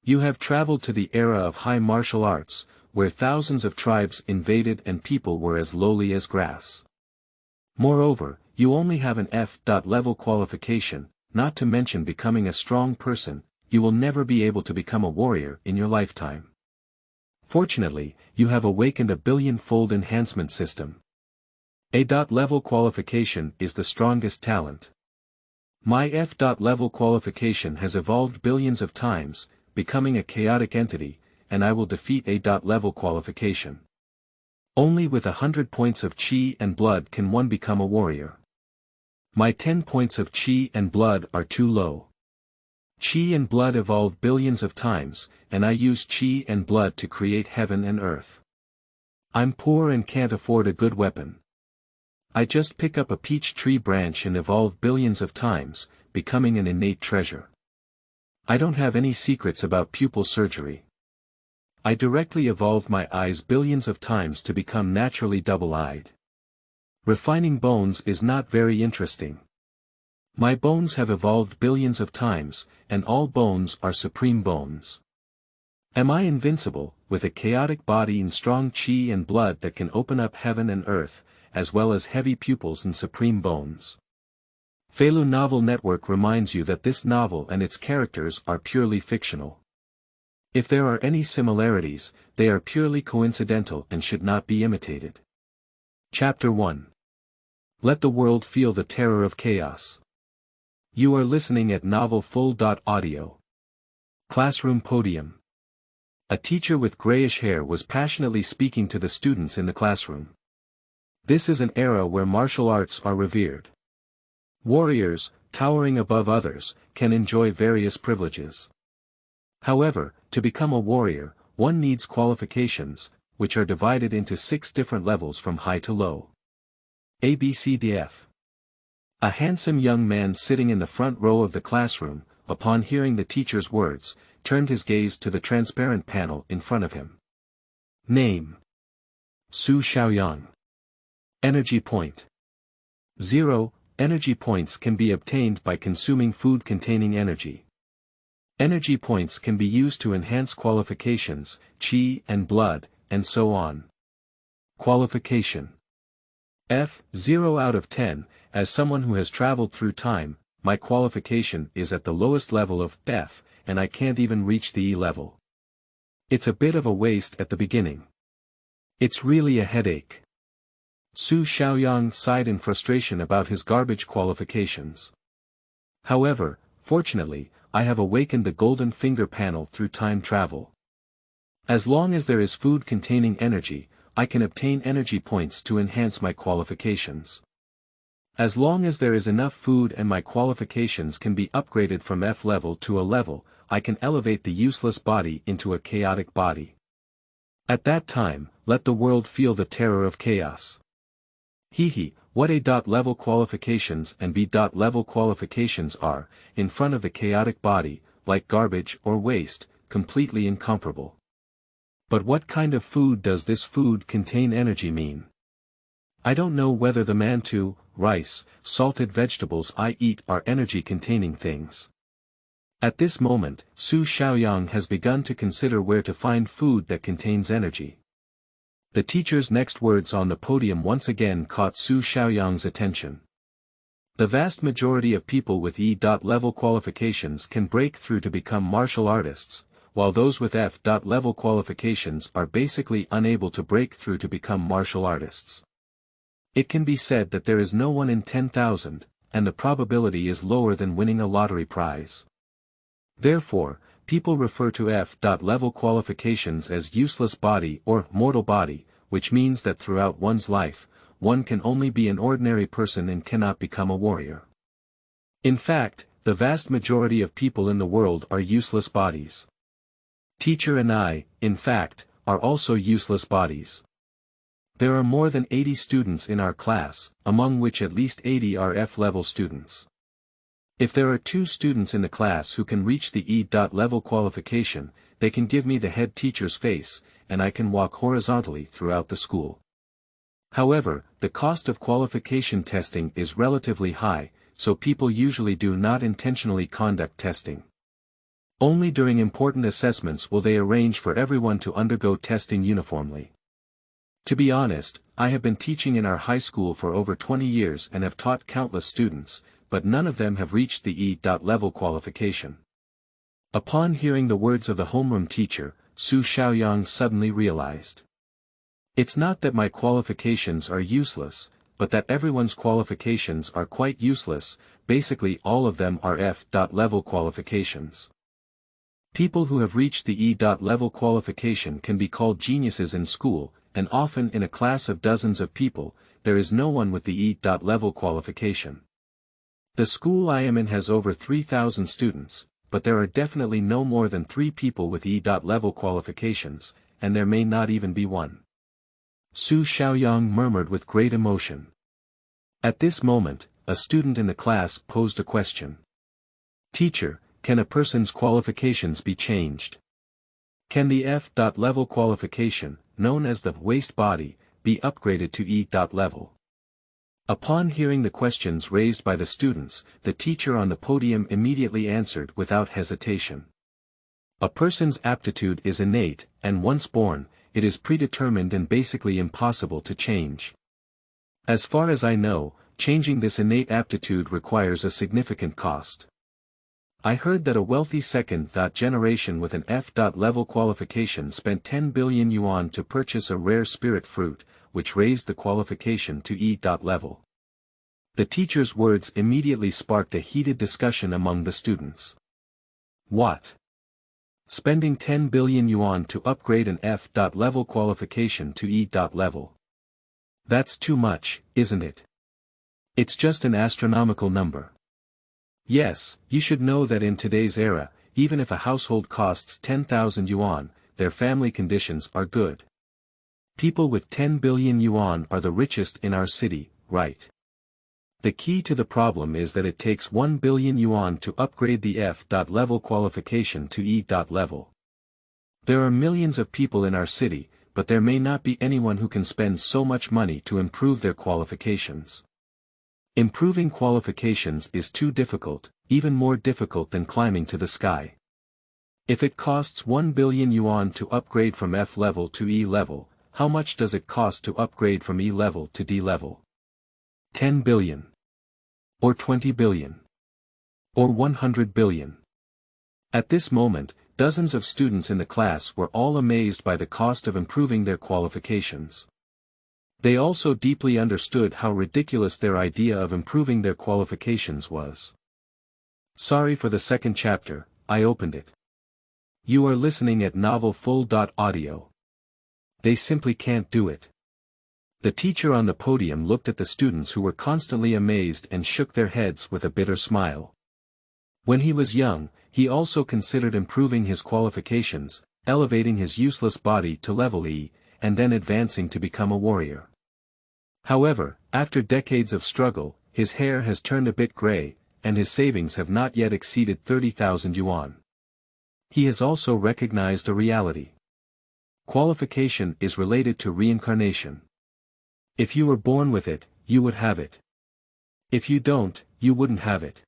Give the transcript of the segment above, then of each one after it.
You have traveled to the era of high martial arts, where thousands of tribes invaded and people were as lowly as grass. Moreover, you only have an F.level qualification, not to mention becoming a strong person. You will never be able to become a warrior in your lifetime. Fortunately, you have awakened a billion-fold enhancement system. A.level qualification is the strongest talent. My F.level qualification has evolved billions of times, becoming a chaotic entity, and I will defeat A.level qualification. Only with 100 points of chi and blood can one become a warrior. My 10 points of chi and blood are too low. Chi and blood evolve billions of times, and I use chi and blood to create heaven and earth. I'm poor and can't afford a good weapon. I just pick up a peach tree branch and evolve billions of times, becoming an innate treasure. I don't have any secrets about pupil surgery. I directly evolved my eyes billions of times to become naturally double-eyed. Refining bones is not very interesting. My bones have evolved billions of times, and all bones are supreme bones. Am I invincible, with a chaotic body and strong chi and blood that can open up heaven and earth, as well as heavy pupils and supreme bones? Feilu Novel Network reminds you that this novel and its characters are purely fictional. If there are any similarities, they are purely coincidental and should not be imitated. Chapter 1. Let the world feel the terror of chaos. You are listening at novelfull.audio. Classroom podium. A teacher with grayish hair was passionately speaking to the students in the classroom. This is an era where martial arts are revered. Warriors, towering above others, can enjoy various privileges. However, to become a warrior, one needs qualifications, which are divided into 6 different levels from high to low. A, B, C, D, F. A handsome young man sitting in the front row of the classroom, upon hearing the teacher's words, turned his gaze to the transparent panel in front of him. Name: Su Xiaoyang. Energy point: 0. Energy points can be obtained by consuming food containing energy. Energy points can be used to enhance qualifications, chi and blood, and so on. Qualification: F, 0 out of 10, as someone who has traveled through time, my qualification is at the lowest level of F, and I can't even reach the E level. It's a bit of a waste at the beginning. It's really a headache. Su Xiaoyang sighed in frustration about his garbage qualifications. However, fortunately, I have awakened the golden finger panel through time travel. As long as there is food containing energy, I can obtain energy points to enhance my qualifications. As long as there is enough food and my qualifications can be upgraded from F level to A level, I can elevate the useless body into a chaotic body. At that time, let the world feel the terror of chaos. What A.level qualifications and B.level qualifications are, in front of the chaotic body, like garbage or waste, completely incomparable. But what kind of food does this food contain energy mean? I don't know whether the mantu, rice, salted vegetables I eat are energy-containing things. At this moment, Su Xiaoyang has begun to consider where to find food that contains energy. The teacher's next words on the podium once again caught Su Xiaoyang's attention. The vast majority of people with E.level qualifications can break through to become martial artists, while those with F.level qualifications are basically unable to break through to become martial artists. It can be said that there is no 1 in 10,000, and the probability is lower than winning a lottery prize. Therefore, people refer to F.level qualifications as useless body or mortal body, which means that throughout one's life, one can only be an ordinary person and cannot become a warrior. In fact, the vast majority of people in the world are useless bodies. Teacher and I, in fact, are also useless bodies. There are more than 80 students in our class, among which at least 80 are F-level students. If there are 2 students in the class who can reach the E.level qualification, they can give me the head teacher's face, and I can walk horizontally throughout the school. However, the cost of qualification testing is relatively high, so people usually do not intentionally conduct testing. Only during important assessments will they arrange for everyone to undergo testing uniformly. To be honest, I have been teaching in our high school for over 20 years and have taught countless students, but none of them have reached the E.level qualification. Upon hearing the words of the homeroom teacher, Su Xiaoyang suddenly realized. It's not that my qualifications are useless, but that everyone's qualifications are quite useless. Basically all of them are F.level qualifications. People who have reached the E.level qualification can be called geniuses in school, and often in a class of dozens of people, there is no one with the E.level qualification. The school I am in has over 3,000 students, but there are definitely no more than 3 people with E.level qualifications, and there may not even be one. Su Xiaoyang murmured with great emotion. At this moment, a student in the class posed a question. Teacher, can a person's qualifications be changed? Can the F.level qualification, known as the waste body, be upgraded to E.level? Upon hearing the questions raised by the students, the teacher on the podium immediately answered without hesitation. A person's aptitude is innate, and once born, it is predetermined and basically impossible to change. As far as I know, changing this innate aptitude requires a significant cost. I heard that a wealthy second generation with an F.level qualification spent 10 billion yuan to purchase a rare spirit fruit, which raised the qualification to E.level. The teacher's words immediately sparked a heated discussion among the students. What? Spending 10 billion yuan to upgrade an F.level qualification to E.level. That's too much, isn't it? It's just an astronomical number. Yes, you should know that in today's era, even if a household costs 10,000 yuan, their family conditions are good. People with 10 billion yuan are the richest in our city, right? The key to the problem is that it takes 1 billion yuan to upgrade the F.level qualification to E.level. There are millions of people in our city, but there may not be anyone who can spend so much money to improve their qualifications. Improving qualifications is too difficult, even more difficult than climbing to the sky. If it costs 1 billion yuan to upgrade from F.level to E.level, how much does it cost to upgrade from E.level to D.level? 10 billion. Or 20 billion. Or 100 billion. At this moment, dozens of students in the class were all amazed by the cost of improving their qualifications. They also deeply understood how ridiculous their idea of improving their qualifications was. Sorry for the second chapter, I opened it. You are listening at novelfull.audio. They simply can't do it. The teacher on the podium looked at the students who were constantly amazed and shook their heads with a bitter smile. When he was young, he also considered improving his qualifications, elevating his useless body to level E, and then advancing to become a warrior. However, after decades of struggle, his hair has turned a bit gray, and his savings have not yet exceeded 30,000 yuan. He has also recognized a reality. Qualification is related to reincarnation. If you were born with it, you would have it. If you don't, you wouldn't have it.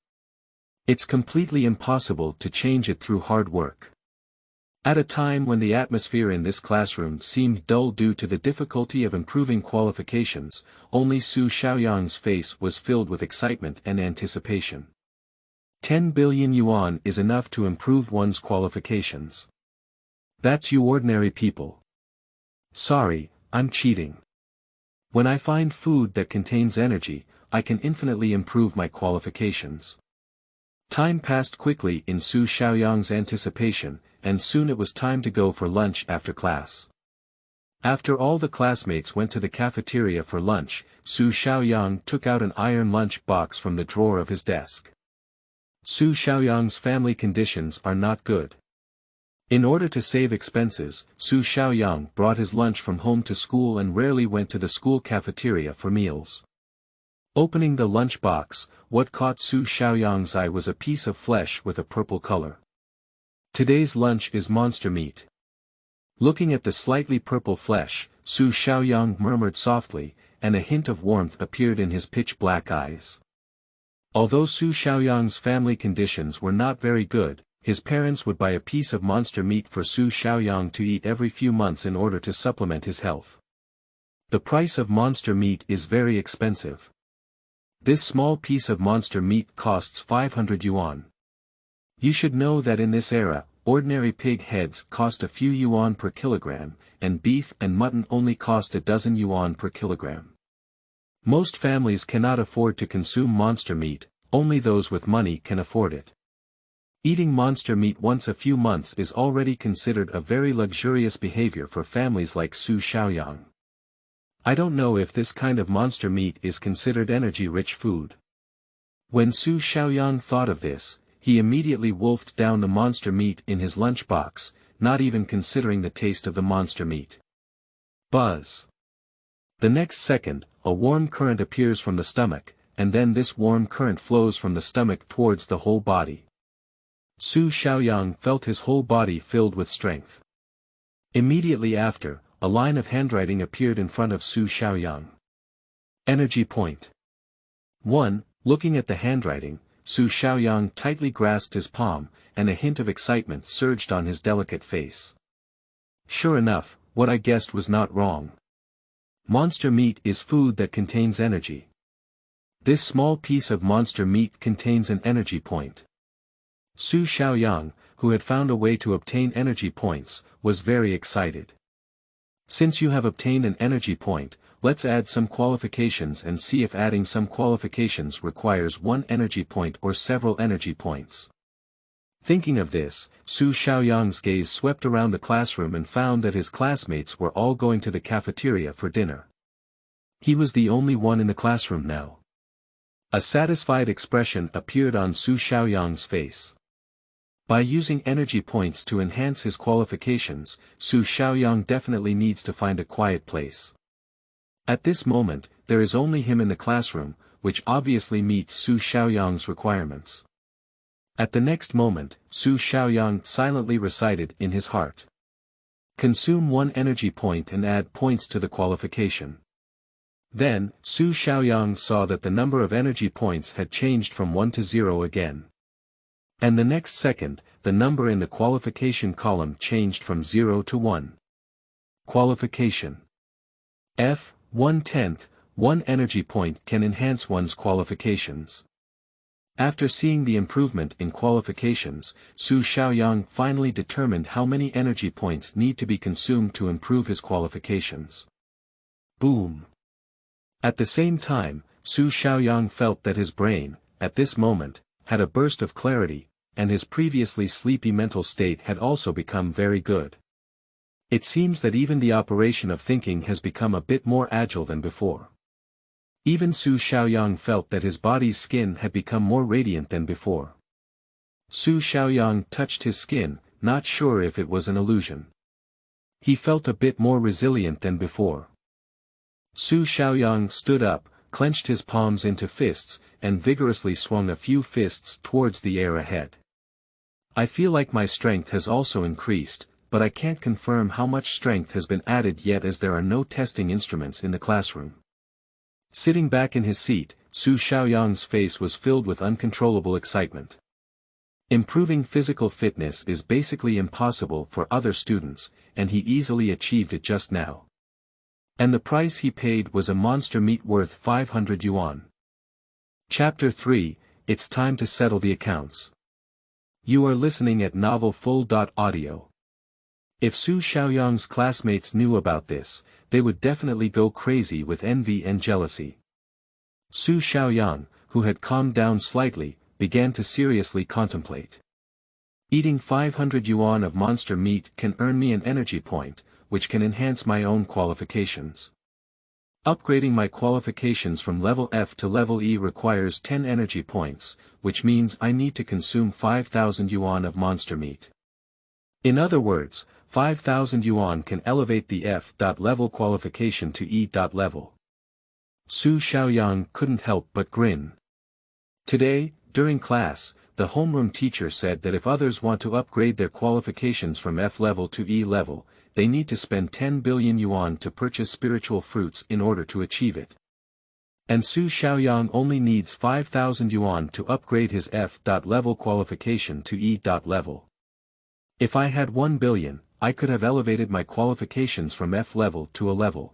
It's completely impossible to change it through hard work. At a time when the atmosphere in this classroom seemed dull due to the difficulty of improving qualifications, only Su Xiaoyang's face was filled with excitement and anticipation. 10 billion yuan is enough to improve one's qualifications. That's you ordinary people. Sorry, I'm cheating. When I find food that contains energy, I can infinitely improve my qualifications. Time passed quickly in Su Xiaoyang's anticipation, and soon it was time to go for lunch after class. After all the classmates went to the cafeteria for lunch, Su Xiaoyang took out an iron lunch box from the drawer of his desk. Su Xiaoyang's family conditions are not good. In order to save expenses, Su Xiaoyang brought his lunch from home to school and rarely went to the school cafeteria for meals. Opening the lunch box, what caught Su Xiaoyang's eye was a piece of flesh with a purple color. Today's lunch is monster meat. Looking at the slightly purple flesh, Su Xiaoyang murmured softly, and a hint of warmth appeared in his pitch-black eyes. Although Su Xiaoyang's family conditions were not very good, his parents would buy a piece of monster meat for Su Xiaoyang to eat every few months in order to supplement his health. The price of monster meat is very expensive. This small piece of monster meat costs 500 yuan. You should know that in this era, ordinary pig heads cost a few yuan per kilogram, and beef and mutton only cost a dozen yuan per kilogram. Most families cannot afford to consume monster meat, only those with money can afford it. Eating monster meat once a few months is already considered a very luxurious behavior for families like Su Xiaoyang. I don't know if this kind of monster meat is considered energy-rich food. When Su Xiaoyang thought of this, he immediately wolfed down the monster meat in his lunchbox, not even considering the taste of the monster meat. Buzz! The next second, a warm current appears from the stomach, and then this warm current flows from the stomach towards the whole body. Su Xiaoyang felt his whole body filled with strength. Immediately after, a line of handwriting appeared in front of Su Xiaoyang. Energy point. 1. Looking at the handwriting, Su Xiaoyang tightly grasped his palm, and a hint of excitement surged on his delicate face. Sure enough, what I guessed was not wrong. Monster meat is food that contains energy. This small piece of monster meat contains an energy point. Su Xiaoyang, who had found a way to obtain energy points, was very excited. Since you have obtained an energy point, let's add some qualifications and see if adding some qualifications requires one energy point or several energy points. Thinking of this, Su Xiaoyang's gaze swept around the classroom and found that his classmates were all going to the cafeteria for dinner. He was the only one in the classroom now. A satisfied expression appeared on Su Xiaoyang's face. By using energy points to enhance his qualifications, Su Xiaoyang definitely needs to find a quiet place. At this moment, there is only him in the classroom, which obviously meets Su Xiaoyang's requirements. At the next moment, Su Xiaoyang silently recited in his heart. Consume one energy point and add points to the qualification. Then, Su Xiaoyang saw that the number of energy points had changed from 1 to 0 again. And the next second, the number in the qualification column changed from 0 to 1. Qualification. EP1-10, one energy point can enhance one's qualifications. After seeing the improvement in qualifications, Su Xiaoyang finally determined how many energy points need to be consumed to improve his qualifications. Boom! At the same time, Su Xiaoyang felt that his brain, at this moment, had a burst of clarity, and his previously sleepy mental state had also become very good. It seems that even the operation of thinking has become a bit more agile than before. Even Su Xiaoyang felt that his body's skin had become more radiant than before. Su Xiaoyang touched his skin, not sure if it was an illusion. He felt a bit more resilient than before. Su Xiaoyang stood up, clenched his palms into fists, and vigorously swung a few fists towards the air ahead. I feel like my strength has also increased, but I can't confirm how much strength has been added yet as there are no testing instruments in the classroom. Sitting back in his seat, Su Xiaoyang's face was filled with uncontrollable excitement. Improving physical fitness is basically impossible for other students, and he easily achieved it just now. And the price he paid was a monster meat worth 500 yuan. Chapter 3, It's time to settle the accounts. You are listening at novelfull.audio. If Su Xiaoyang's classmates knew about this, they would definitely go crazy with envy and jealousy. Su Xiaoyang, who had calmed down slightly, began to seriously contemplate. Eating 500 yuan of monster meat can earn me an energy point, which can enhance my own qualifications. Upgrading my qualifications from level F to level E requires 10 energy points, which means I need to consume 5,000 yuan of monster meat. In other words, 5,000 yuan can elevate the F.level qualification to E.level. Su Xiaoyang couldn't help but grin. Today, during class, the homeroom teacher said that if others want to upgrade their qualifications from F level to E level, they need to spend 10 billion yuan to purchase spiritual fruits in order to achieve it. And Su Xiaoyang only needs 5,000 yuan to upgrade his F.level qualification to E.level. If I had 1 billion, I could have elevated my qualifications from F level to A level.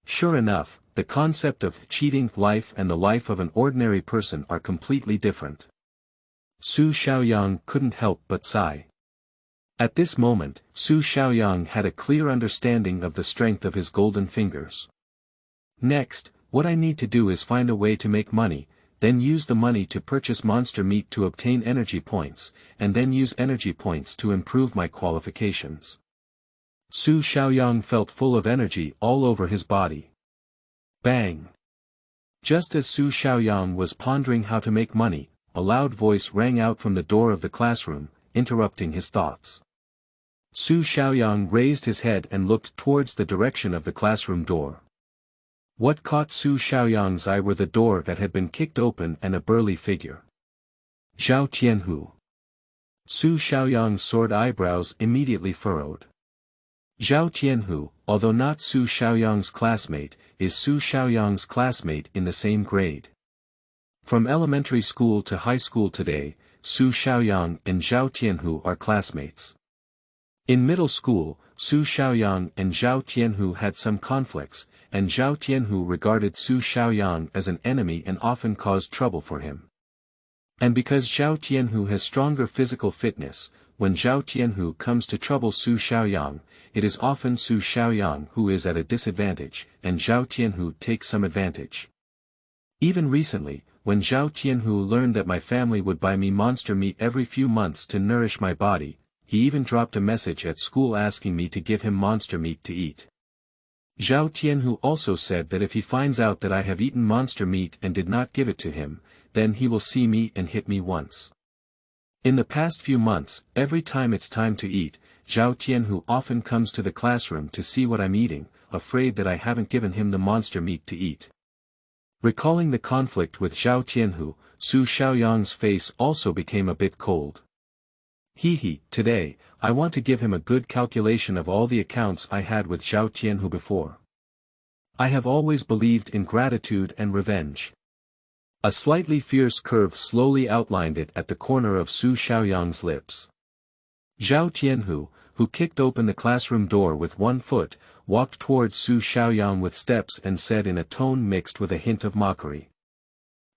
Sure enough, the concept of cheating life and the life of an ordinary person are completely different. Su Xiaoyang couldn't help but sigh. At this moment, Su Xiaoyang had a clear understanding of the strength of his golden fingers. Next, what I need to do is find a way to make money, then use the money to purchase monster meat to obtain energy points, and then use energy points to improve my qualifications. Su Xiaoyang felt full of energy all over his body. Bang! Just as Su Xiaoyang was pondering how to make money, a loud voice rang out from the door of the classroom, interrupting his thoughts. Su Xiaoyang raised his head and looked towards the direction of the classroom door. What caught Su Xiaoyang's eye were the door that had been kicked open and a burly figure. Zhao Tianhu. Su Xiaoyang's soared eyebrows immediately furrowed. Zhao Tianhu, although not Su Xiaoyang's classmate, is Su Xiaoyang's classmate in the same grade. From elementary school to high school today, Su Xiaoyang and Zhao Tianhu are classmates. In middle school, Su Xiaoyang and Zhao Tianhu had some conflicts, and Zhao Tianhu regarded Su Xiaoyang as an enemy and often caused trouble for him. And because Zhao Tianhu has stronger physical fitness, when Zhao Tianhu comes to trouble Su Xiaoyang, it is often Su Xiaoyang who is at a disadvantage, and Zhao Tianhu takes some advantage. Even recently, when Zhao Tianhu learned that my family would buy me monster meat every few months to nourish my body, he even dropped a message at school asking me to give him monster meat to eat. Zhao Tianhu also said that if he finds out that I have eaten monster meat and did not give it to him, then he will see me and hit me once. In the past few months, every time it's time to eat, Zhao Tianhu often comes to the classroom to see what I'm eating, afraid that I haven't given him the monster meat to eat. Recalling the conflict with Zhao Tianhu, Su Xiaoyang's face also became a bit cold. Today, I want to give him a good calculation of all the accounts I had with Zhao Tianhu before. I have always believed in gratitude and revenge. A slightly fierce curve slowly outlined it at the corner of Su Xiaoyang's lips. Zhao Tianhu, who kicked open the classroom door with one foot, walked towards Su Xiaoyang with steps and said in a tone mixed with a hint of mockery.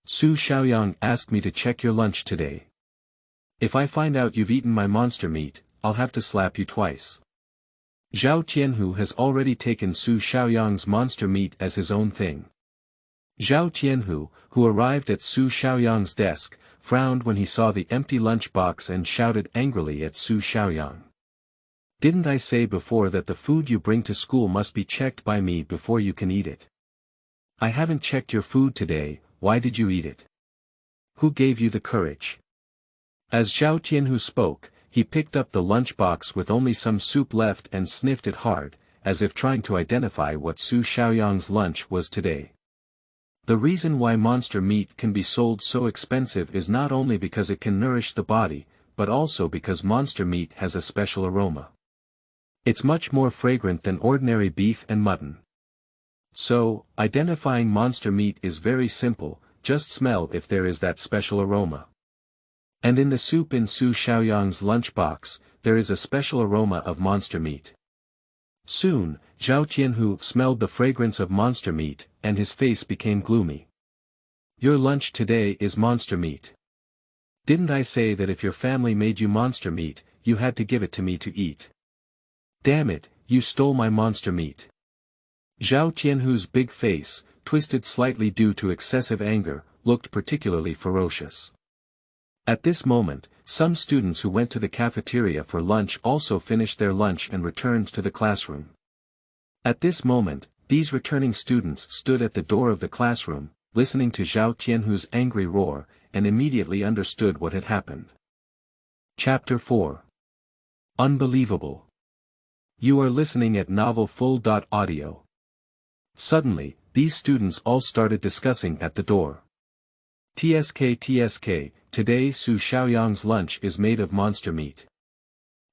Su Xiaoyang asked me to check your lunch today. If I find out you've eaten my monster meat, I'll have to slap you twice. Zhao Tianhu has already taken Su Xiaoyang's monster meat as his own thing. Zhao Tianhu, who arrived at Su Xiaoyang's desk, frowned when he saw the empty lunchbox and shouted angrily at Su Xiaoyang. Didn't I say before that the food you bring to school must be checked by me before you can eat it? I haven't checked your food today, why did you eat it? Who gave you the courage? As Zhao Tianhu spoke, he picked up the lunchbox with only some soup left and sniffed it hard, as if trying to identify what Su Xiaoyang's lunch was today. The reason why monster meat can be sold so expensive is not only because it can nourish the body, but also because monster meat has a special aroma. It's much more fragrant than ordinary beef and mutton. So, identifying monster meat is very simple, just smell if there is that special aroma. And in the soup in Su Xiaoyang's lunchbox, there is a special aroma of monster meat. Soon, Zhao Tianhu smelled the fragrance of monster meat, and his face became gloomy. Your lunch today is monster meat. Didn't I say that if your family made you monster meat, you had to give it to me to eat? Damn it, you stole my monster meat. Zhao Tianhu's big face, twisted slightly due to excessive anger, looked particularly ferocious. At this moment, some students who went to the cafeteria for lunch also finished their lunch and returned to the classroom. At this moment, these returning students stood at the door of the classroom, listening to Zhao Tianhu's angry roar, and immediately understood what had happened. Chapter 4. Unbelievable. You are listening at novelfull.audio. Suddenly, these students all started discussing at the door. TSK, today Su Xiaoyang's lunch is made of monster meat.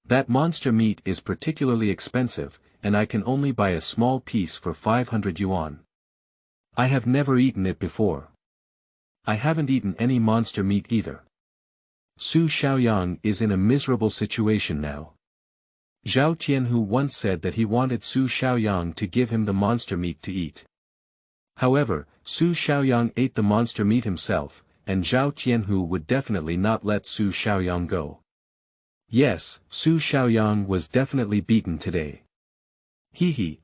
That monster meat is particularly expensive, and I can only buy a small piece for 500 yuan. I have never eaten it before. I haven't eaten any monster meat either. Su Xiaoyang is in a miserable situation now. Zhao Tianhu once said that he wanted Su Xiaoyang to give him the monster meat to eat. However, Su Xiaoyang ate the monster meat himself, and Zhao Tianhu would definitely not let Su Xiaoyang go. Yes, Su Xiaoyang was definitely beaten today.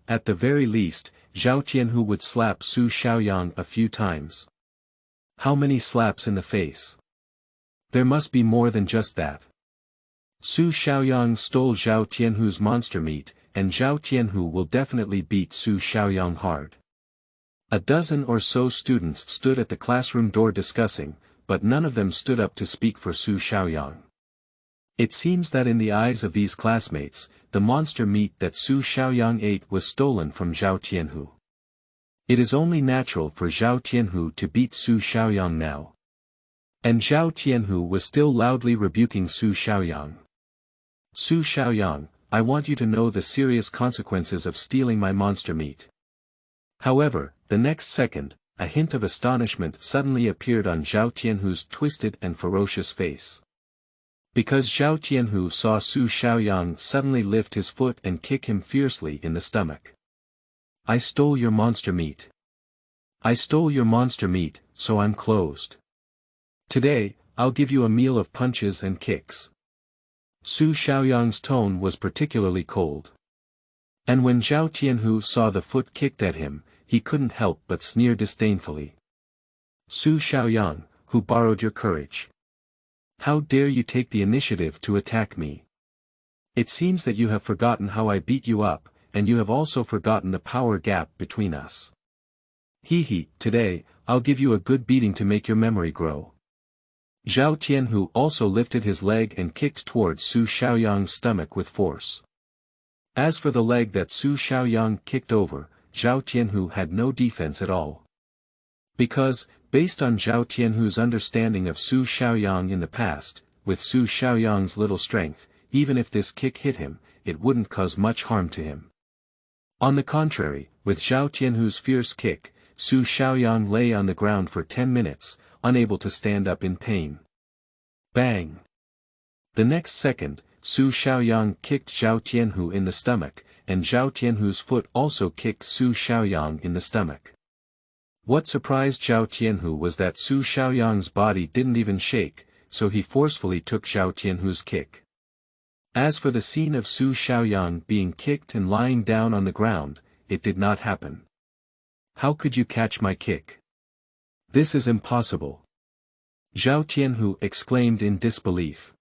At the very least, Zhao Tianhu would slap Su Xiaoyang a few times. How many slaps in the face? There must be more than just that. Su Xiaoyang stole Zhao Tianhu's monster meat, and Zhao Tianhu will definitely beat Su Xiaoyang hard. A dozen or so students stood at the classroom door discussing, but none of them stood up to speak for Su Xiaoyang. It seems that in the eyes of these classmates, the monster meat that Su Xiaoyang ate was stolen from Zhao Tianhu. It is only natural for Zhao Tianhu to beat Su Xiaoyang now. And Zhao Tianhu was still loudly rebuking Su Xiaoyang. Su Xiaoyang, I want you to know the serious consequences of stealing my monster meat. However, the next second, a hint of astonishment suddenly appeared on Zhao Tianhu's twisted and ferocious face. Because Zhao Tianhu saw Su Xiaoyang suddenly lift his foot and kick him fiercely in the stomach. I stole your monster meat. I stole your monster meat, so I'm closed. Today, I'll give you a meal of punches and kicks. Su Xiaoyang's tone was particularly cold. And when Zhao Tianhu saw the foot kicked at him, he couldn't help but sneer disdainfully. Su Xiaoyang, who borrowed your courage? How dare you take the initiative to attack me? It seems that you have forgotten how I beat you up, and you have also forgotten the power gap between us. Today, I'll give you a good beating to make your memory grow. Zhao Tianhu also lifted his leg and kicked towards Su Xiaoyang's stomach with force. As for the leg that Su Xiaoyang kicked over, Zhao Tianhu had no defense at all. Because, based on Zhao Tianhu's understanding of Su Xiaoyang in the past, with Su Xiaoyang's little strength, even if this kick hit him, it wouldn't cause much harm to him. On the contrary, with Zhao Tianhu's fierce kick, Su Xiaoyang lay on the ground for 10 minutes, unable to stand up in pain. Bang! The next second, Su Xiaoyang kicked Zhao Tianhu in the stomach, and Zhao Tianhu's foot also kicked Su Xiaoyang in the stomach. What surprised Zhao Tianhu was that Su Xiaoyang's body didn't even shake, so he forcefully took Zhao Tianhu's kick. As for the scene of Su Xiaoyang being kicked and lying down on the ground, it did not happen. How could you catch my kick? This is impossible. Zhao Tianhu exclaimed in disbelief.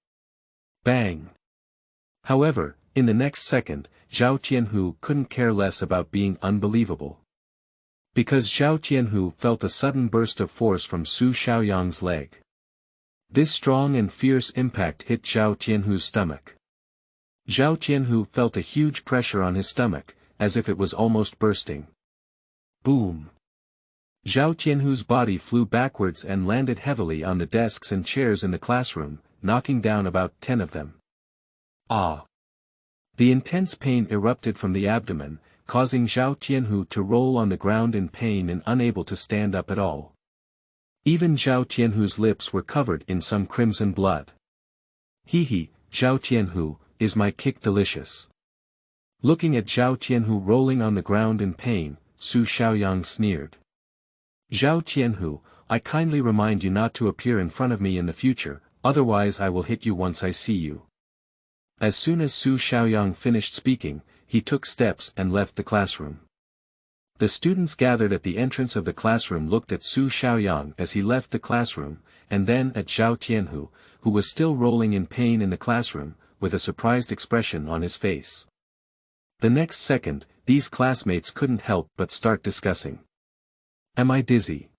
Bang! However, in the next second, Zhao Tianhu couldn't care less about being unbelievable. Because Zhao Tianhu felt a sudden burst of force from Su Xiaoyang's leg. This strong and fierce impact hit Zhao Tianhu's stomach. Zhao Tianhu felt a huge pressure on his stomach, as if it was almost bursting. Boom! Zhao Tianhu's body flew backwards and landed heavily on the desks and chairs in the classroom, knocking down about 10 of them. Ah! The intense pain erupted from the abdomen, causing Zhao Tianhu to roll on the ground in pain and unable to stand up at all. Even Zhao Tianhu's lips were covered in some crimson blood. Zhao Tianhu, is my kick delicious? Looking at Zhao Tianhu rolling on the ground in pain, Su Xiaoyang sneered. Zhao Tianhu, I kindly remind you not to appear in front of me in the future, otherwise I will hit you once I see you. As soon as Su Xiaoyang finished speaking, he took steps and left the classroom. The students gathered at the entrance of the classroom looked at Su Xiaoyang as he left the classroom, and then at Zhao Tianhu, who was still rolling in pain in the classroom, with a surprised expression on his face. The next second, these classmates couldn't help but start discussing. Am I dizzy?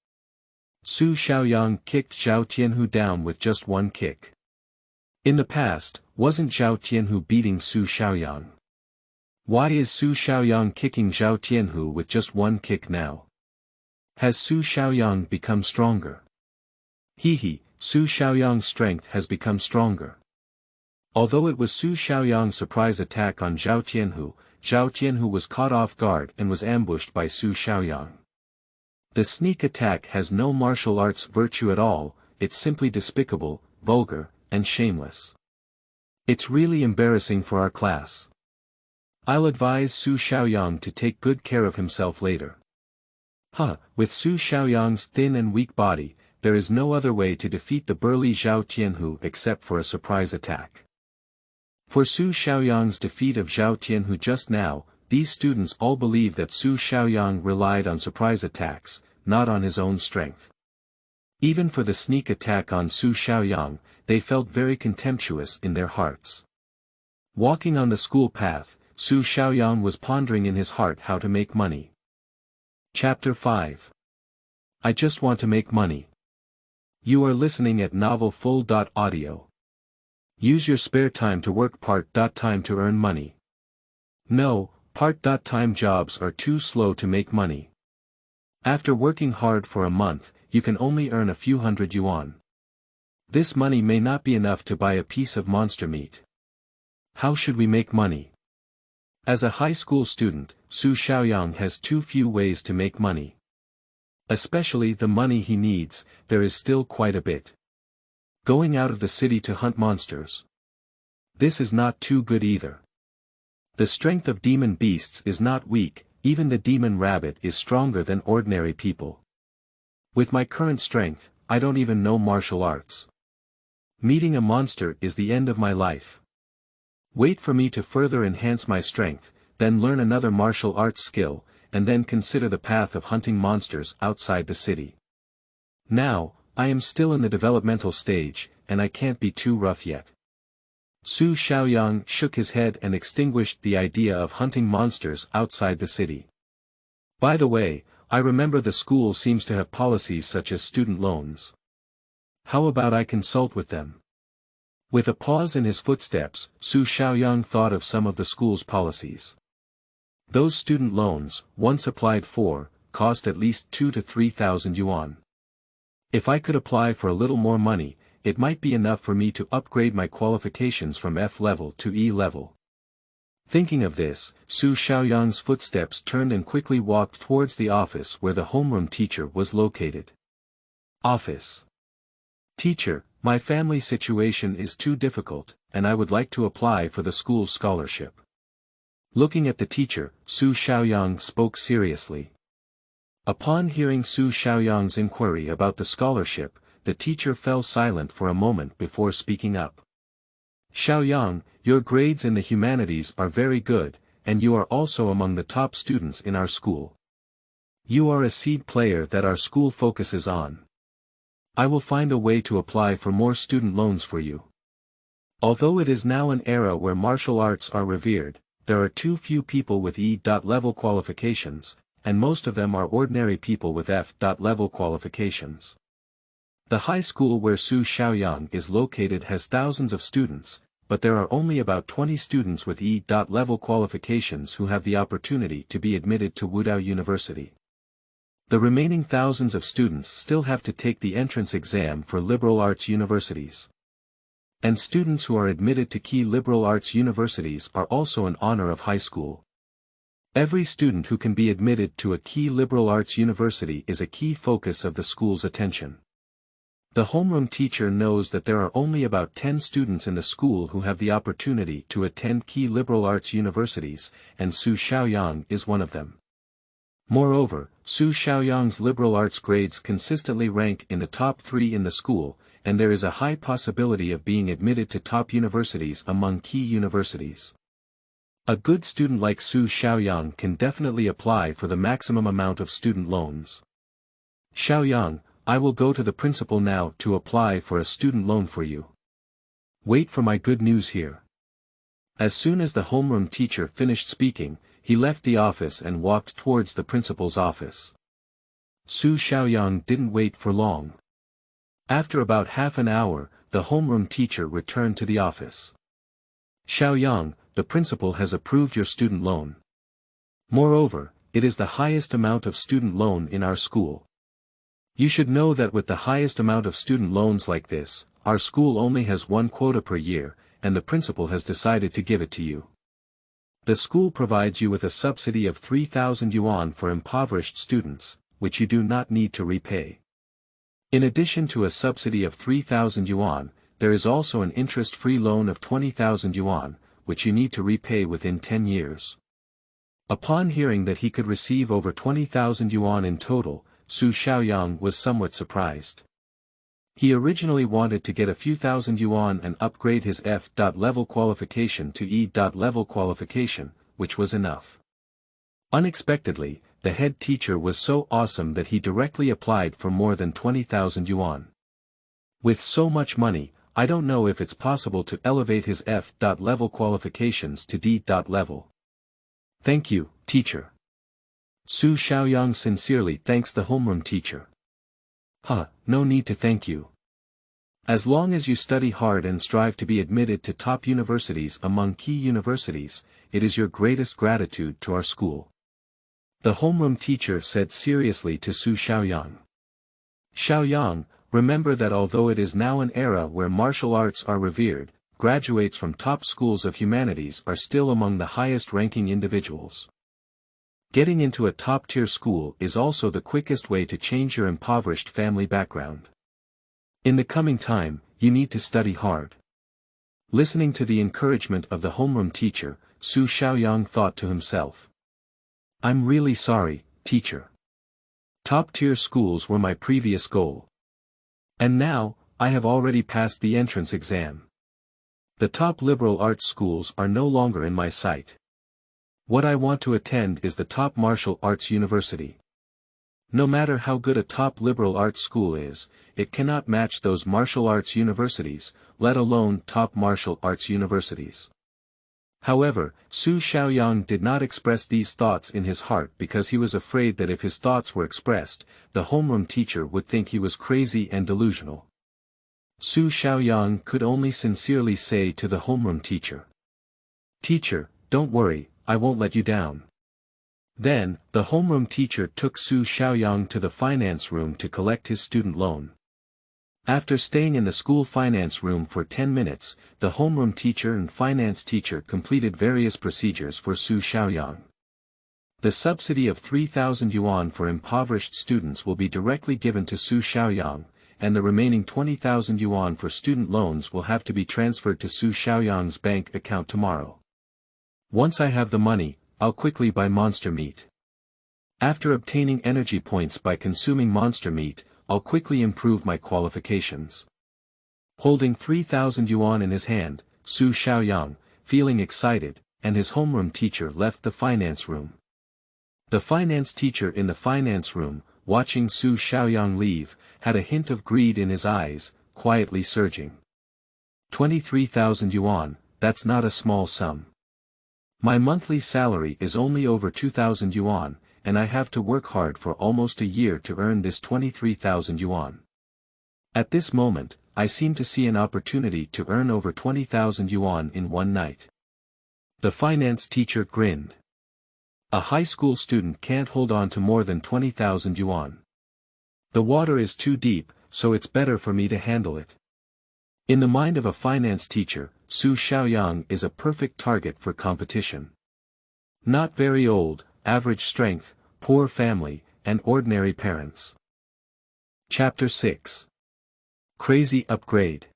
Su Xiaoyang kicked Zhao Tianhu down with just one kick. In the past, wasn't Zhao Tianhu beating Su Xiaoyang? Why is Su Xiaoyang kicking Zhao Tianhu with just one kick now? Has Su Xiaoyang become stronger? Su Xiaoyang's strength has become stronger. Although it was Su Xiaoyang's surprise attack on Zhao Tianhu was caught off guard and was ambushed by Su Xiaoyang. The sneak attack has no martial arts virtue at all, it's simply despicable, vulgar, and shameless. It's really embarrassing for our class. I'll advise Su Xiaoyang to take good care of himself later. With Su Xiaoyang's thin and weak body, there is no other way to defeat the burly Zhao Tianhu except for a surprise attack. For Su Xiaoyang's defeat of Zhao Tianhu just now, these students all believe that Su Xiaoyang relied on surprise attacks, not on his own strength. Even for the sneak attack on Su Xiaoyang, they felt very contemptuous in their hearts. Walking on the school path, Su Xiaoyang was pondering in his heart how to make money. Chapter 5. I just want to make money. You are listening at novel-full.audio. Use your spare time to work part-time to earn money. No, part-time jobs are too slow to make money. After working hard for a month, you can only earn a few hundred yuan. This money may not be enough to buy a piece of monster meat. How should we make money? As a high school student, Su Xiaoyang has too few ways to make money. Especially the money he needs, there is still quite a bit. Going out of the city to hunt monsters. This is not too good either. The strength of demon beasts is not weak, even the demon rabbit is stronger than ordinary people. With my current strength, I don't even know martial arts. Meeting a monster is the end of my life. Wait for me to further enhance my strength, then learn another martial arts skill, and then consider the path of hunting monsters outside the city. Now, I am still in the developmental stage, and I can't be too rough yet. Su Xiaoyang shook his head and extinguished the idea of hunting monsters outside the city. By the way, I remember the school seems to have policies such as student loans. How about I consult with them? With a pause in his footsteps, Su Xiaoyang thought of some of the school's policies. Those student loans, once applied for, cost at least 2,000 to 3,000 yuan. If I could apply for a little more money, it might be enough for me to upgrade my qualifications from F level to E level. Thinking of this, Su Xiaoyang's footsteps turned and quickly walked towards the office where the homeroom teacher was located. Office. Teacher, my family situation is too difficult, and I would like to apply for the school's scholarship. Looking at the teacher, Su Xiaoyang spoke seriously. Upon hearing Su Xiaoyang's inquiry about the scholarship, the teacher fell silent for a moment before speaking up. Xiaoyang, your grades in the humanities are very good, and you are also among the top students in our school. You are a seed player that our school focuses on. I will find a way to apply for more student loans for you. Although it is now an era where martial arts are revered, there are too few people with E.level qualifications, and most of them are ordinary people with F.level qualifications. The high school where Su Xiaoyang is located has thousands of students, but there are only about 20 students with E.level qualifications who have the opportunity to be admitted to Wudao University. The remaining thousands of students still have to take the entrance exam for liberal arts universities. And students who are admitted to key liberal arts universities are also an honor of high school. Every student who can be admitted to a key liberal arts university is a key focus of the school's attention. The homeroom teacher knows that there are only about 10 students in the school who have the opportunity to attend key liberal arts universities, and Su Xiaoyang is one of them. Moreover, Su Xiaoyang's liberal arts grades consistently rank in the top 3 in the school, and there is a high possibility of being admitted to top universities among key universities. A good student like Su Xiaoyang can definitely apply for the maximum amount of student loans. Xiaoyang, I will go to the principal now to apply for a student loan for you. Wait for my good news here. As soon as the homeroom teacher finished speaking, he left the office and walked towards the principal's office. Su Xiaoyang didn't wait for long. After about half an hour, the homeroom teacher returned to the office. Xiaoyang, the principal has approved your student loan. Moreover, it is the highest amount of student loan in our school. You should know that with the highest amount of student loans like this, our school only has one quota per year, and the principal has decided to give it to you. The school provides you with a subsidy of 3,000 yuan for impoverished students, which you do not need to repay. In addition to a subsidy of 3,000 yuan, there is also an interest-free loan of 20,000 yuan, which you need to repay within 10 years. Upon hearing that he could receive over 20,000 yuan in total, Su Xiaoyang was somewhat surprised. He originally wanted to get a few thousand yuan and upgrade his F.level qualification to E.level qualification, which was enough. Unexpectedly, the head teacher was so awesome that he directly applied for more than 20,000 yuan. With so much money, I don't know if it's possible to elevate his F.level qualifications to D.level. Thank you, teacher. Su Xiaoyang sincerely thanks the homeroom teacher. No need to thank you. As long as you study hard and strive to be admitted to top universities among key universities, it is your greatest gratitude to our school. The homeroom teacher said seriously to Su Xiaoyang. Xiaoyang, remember that although it is now an era where martial arts are revered, graduates from top schools of humanities are still among the highest-ranking individuals. Getting into a top-tier school is also the quickest way to change your impoverished family background. In the coming time, you need to study hard. Listening to the encouragement of the homeroom teacher, Su Xiaoyang thought to himself. I'm really sorry, teacher. Top-tier schools were my previous goal. And now, I have already passed the entrance exam. The top liberal arts schools are no longer in my sight. What I want to attend is the top martial arts university. No matter how good a top liberal arts school is, it cannot match those martial arts universities, let alone top martial arts universities. However, Su Xiaoyang did not express these thoughts in his heart because he was afraid that if his thoughts were expressed, the homeroom teacher would think he was crazy and delusional. Su Xiaoyang could only sincerely say to the homeroom teacher. Teacher, don't worry, I won't let you down. Then, the homeroom teacher took Su Xiaoyang to the finance room to collect his student loan. After staying in the school finance room for 10 minutes, the homeroom teacher and finance teacher completed various procedures for Su Xiaoyang. The subsidy of 3,000 yuan for impoverished students will be directly given to Su Xiaoyang, and the remaining 20,000 yuan for student loans will have to be transferred to Su Xiaoyang's bank account tomorrow. Once I have the money, I'll quickly buy monster meat. After obtaining energy points by consuming monster meat, I'll quickly improve my qualifications. Holding 3,000 yuan in his hand, Su Xiaoyang, feeling excited, and his homeroom teacher left the finance room. The finance teacher in the finance room, watching Su Xiaoyang leave, had a hint of greed in his eyes, quietly surging. 23,000 yuan, that's not a small sum. My monthly salary is only over 2,000 yuan, and I have to work hard for almost a year to earn this 23,000 yuan. At this moment, I seem to see an opportunity to earn over 20,000 yuan in one night. The finance teacher grinned. A high school student can't hold on to more than 20,000 yuan. The water is too deep, so it's better for me to handle it. In the mind of a finance teacher, Su Xiaoyang is a perfect target for competition. Not very old, average strength, poor family, and ordinary parents. Chapter 6. Crazy Upgrade.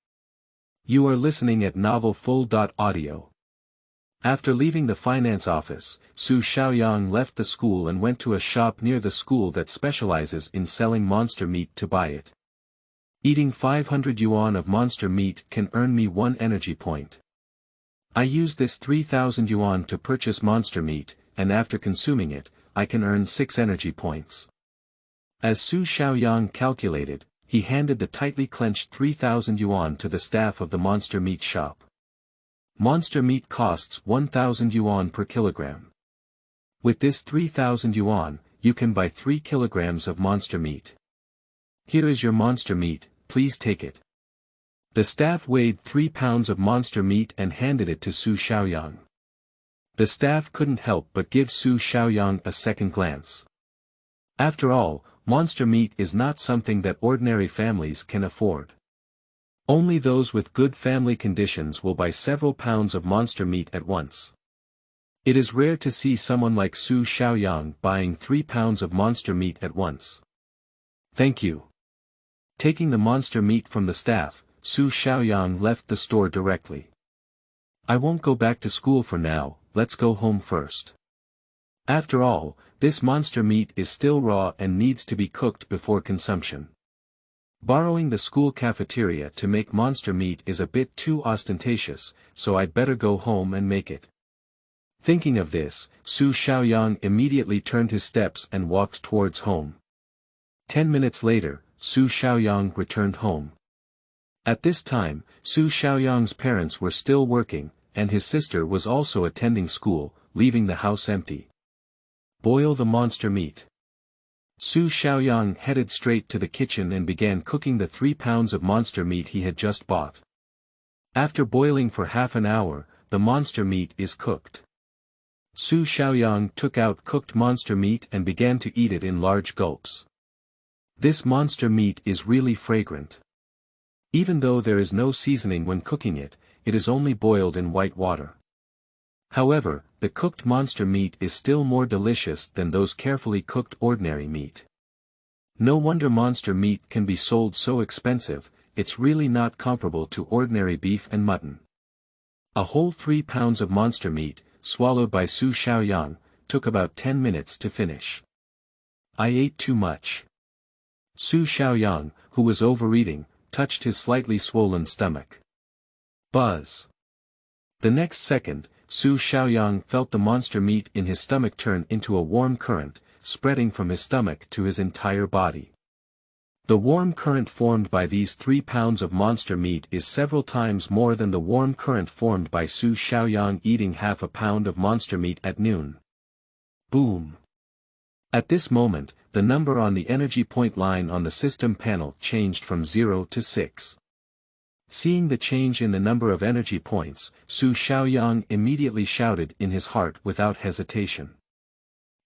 You are listening at novel-full.audio. After leaving the finance office, Su Xiaoyang left the school and went to a shop near the school that specializes in selling monster meat to buy it. Eating 500 yuan of monster meat can earn me 1 energy point. I use this 3,000 yuan to purchase monster meat, and after consuming it, I can earn 6 energy points. As Su Xiaoyang calculated, he handed the tightly clenched 3,000 yuan to the staff of the monster meat shop. Monster meat costs 1,000 yuan per kilogram. With this 3,000 yuan, you can buy 3 kilograms of monster meat. Here is your monster meat, please take it. The staff weighed 3 pounds of monster meat and handed it to Su Xiaoyang. The staff couldn't help but give Su Xiaoyang a second glance. After all, monster meat is not something that ordinary families can afford. Only those with good family conditions will buy several pounds of monster meat at once. It is rare to see someone like Su Xiaoyang buying 3 pounds of monster meat at once. Thank you. Taking the monster meat from the staff, Su Xiaoyang left the store directly. I won't go back to school for now, let's go home first. After all, this monster meat is still raw and needs to be cooked before consumption. Borrowing the school cafeteria to make monster meat is a bit too ostentatious, so I'd better go home and make it. Thinking of this, Su Xiaoyang immediately turned his steps and walked towards home. 10 minutes later, Su Xiaoyang returned home. At this time, Su Xiaoyang's parents were still working, and his sister was also attending school, leaving the house empty. Boil the monster meat. Su Xiaoyang headed straight to the kitchen and began cooking the 3 pounds of monster meat he had just bought. After boiling for half an hour, the monster meat is cooked. Su Xiaoyang took out cooked monster meat and began to eat it in large gulps. This monster meat is really fragrant. Even though there is no seasoning when cooking it, it is only boiled in white water. However, the cooked monster meat is still more delicious than those carefully cooked ordinary meat. No wonder monster meat can be sold so expensive, it's really not comparable to ordinary beef and mutton. A whole 3 pounds of monster meat, swallowed by Su Xiaoyang, took about 10 minutes to finish. I ate too much. Su Xiaoyang, who was overeating, touched his slightly swollen stomach. Buzz. The next second, Su Xiaoyang felt the monster meat in his stomach turn into a warm current, spreading from his stomach to his entire body. The warm current formed by these 3 pounds of monster meat is several times more than the warm current formed by Su Xiaoyang eating half a pound of monster meat at noon. Boom! At this moment, the number on the energy point line on the system panel changed from 0 to 6. Seeing the change in the number of energy points, Su Xiaoyang immediately shouted in his heart without hesitation.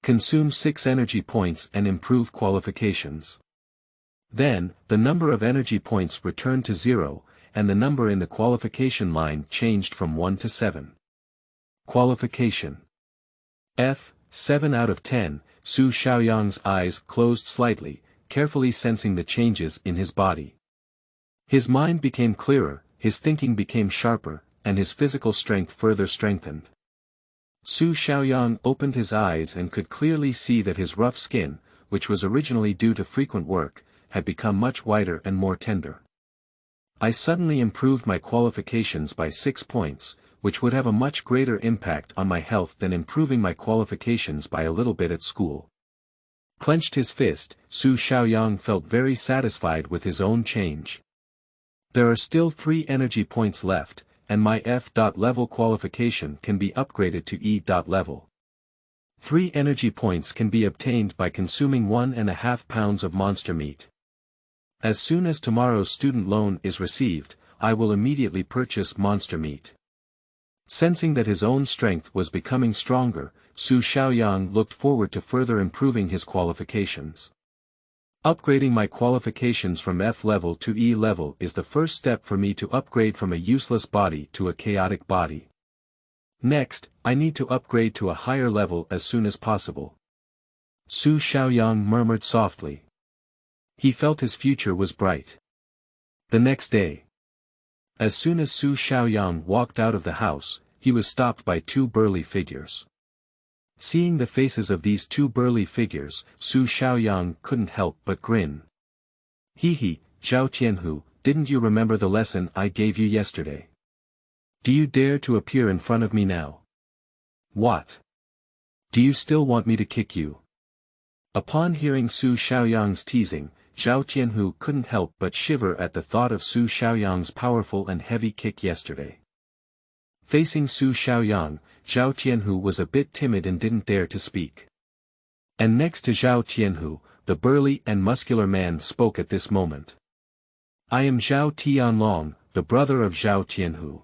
Consume 6 energy points and improve qualifications. Then, the number of energy points returned to 0, and the number in the qualification line changed from 1 to 7. Qualification. F, 7 out of 10, Su Xiaoyang's eyes closed slightly, carefully sensing the changes in his body. His mind became clearer, his thinking became sharper, and his physical strength further strengthened. Su Xiaoyang opened his eyes and could clearly see that his rough skin, which was originally due to frequent work, had become much whiter and more tender. I suddenly improved my qualifications by 6 points, which would have a much greater impact on my health than improving my qualifications by a little bit at school. Clenched his fist, Su Xiaoyang felt very satisfied with his own change. There are still 3 energy points left, and my F.level qualification can be upgraded to E.level. 3 energy points can be obtained by consuming 1.5 pounds of monster meat. As soon as tomorrow's student loan is received, I will immediately purchase monster meat. Sensing that his own strength was becoming stronger, Su Xiaoyang looked forward to further improving his qualifications. Upgrading my qualifications from F level to E level is the first step for me to upgrade from a useless body to a chaotic body. Next, I need to upgrade to a higher level as soon as possible. Su Xiaoyang murmured softly. He felt his future was bright. The next day. As soon as Su Xiaoyang walked out of the house, he was stopped by 2 burly figures. Seeing the faces of these 2 burly figures, Su Xiaoyang couldn't help but grin. Hee, Zhao Tianhu, didn't you remember the lesson I gave you yesterday? Do you dare to appear in front of me now? What? Do you still want me to kick you? Upon hearing Su Xiaoyang's teasing, Zhao Tianhu couldn't help but shiver at the thought of Su Xiaoyang's powerful and heavy kick yesterday. Facing Su Xiaoyang, Zhao Tianhu was a bit timid and didn't dare to speak. And next to Zhao Tianhu, the burly and muscular man spoke at this moment. I am Zhao Tianlong, the brother of Zhao Tianhu.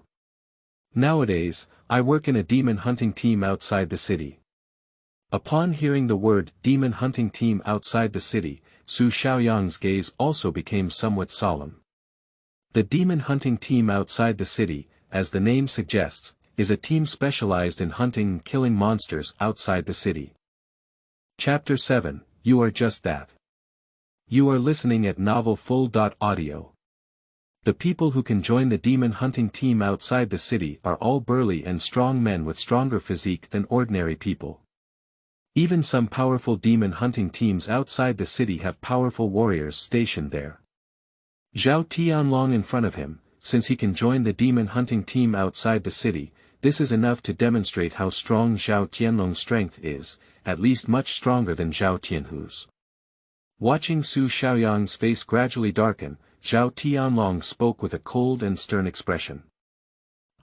Nowadays, I work in a demon hunting team outside the city. Upon hearing the word demon hunting team outside the city, Su Xiaoyang's gaze also became somewhat solemn. The demon hunting team outside the city, as the name suggests, is a team specialized in hunting and killing monsters outside the city. Chapter 7, You Are Just That. You are listening at novel.Audio. The people who can join the demon hunting team outside the city are all burly and strong men with stronger physique than ordinary people. Even some powerful demon hunting teams outside the city have powerful warriors stationed there. Zhao Tianlong in front of him, since he can join the demon hunting team outside the city, this is enough to demonstrate how strong Zhao Tianlong's strength is, at least much stronger than Zhao Tianhu's. Watching Su Xiaoyang's face gradually darken, Zhao Tianlong spoke with a cold and stern expression.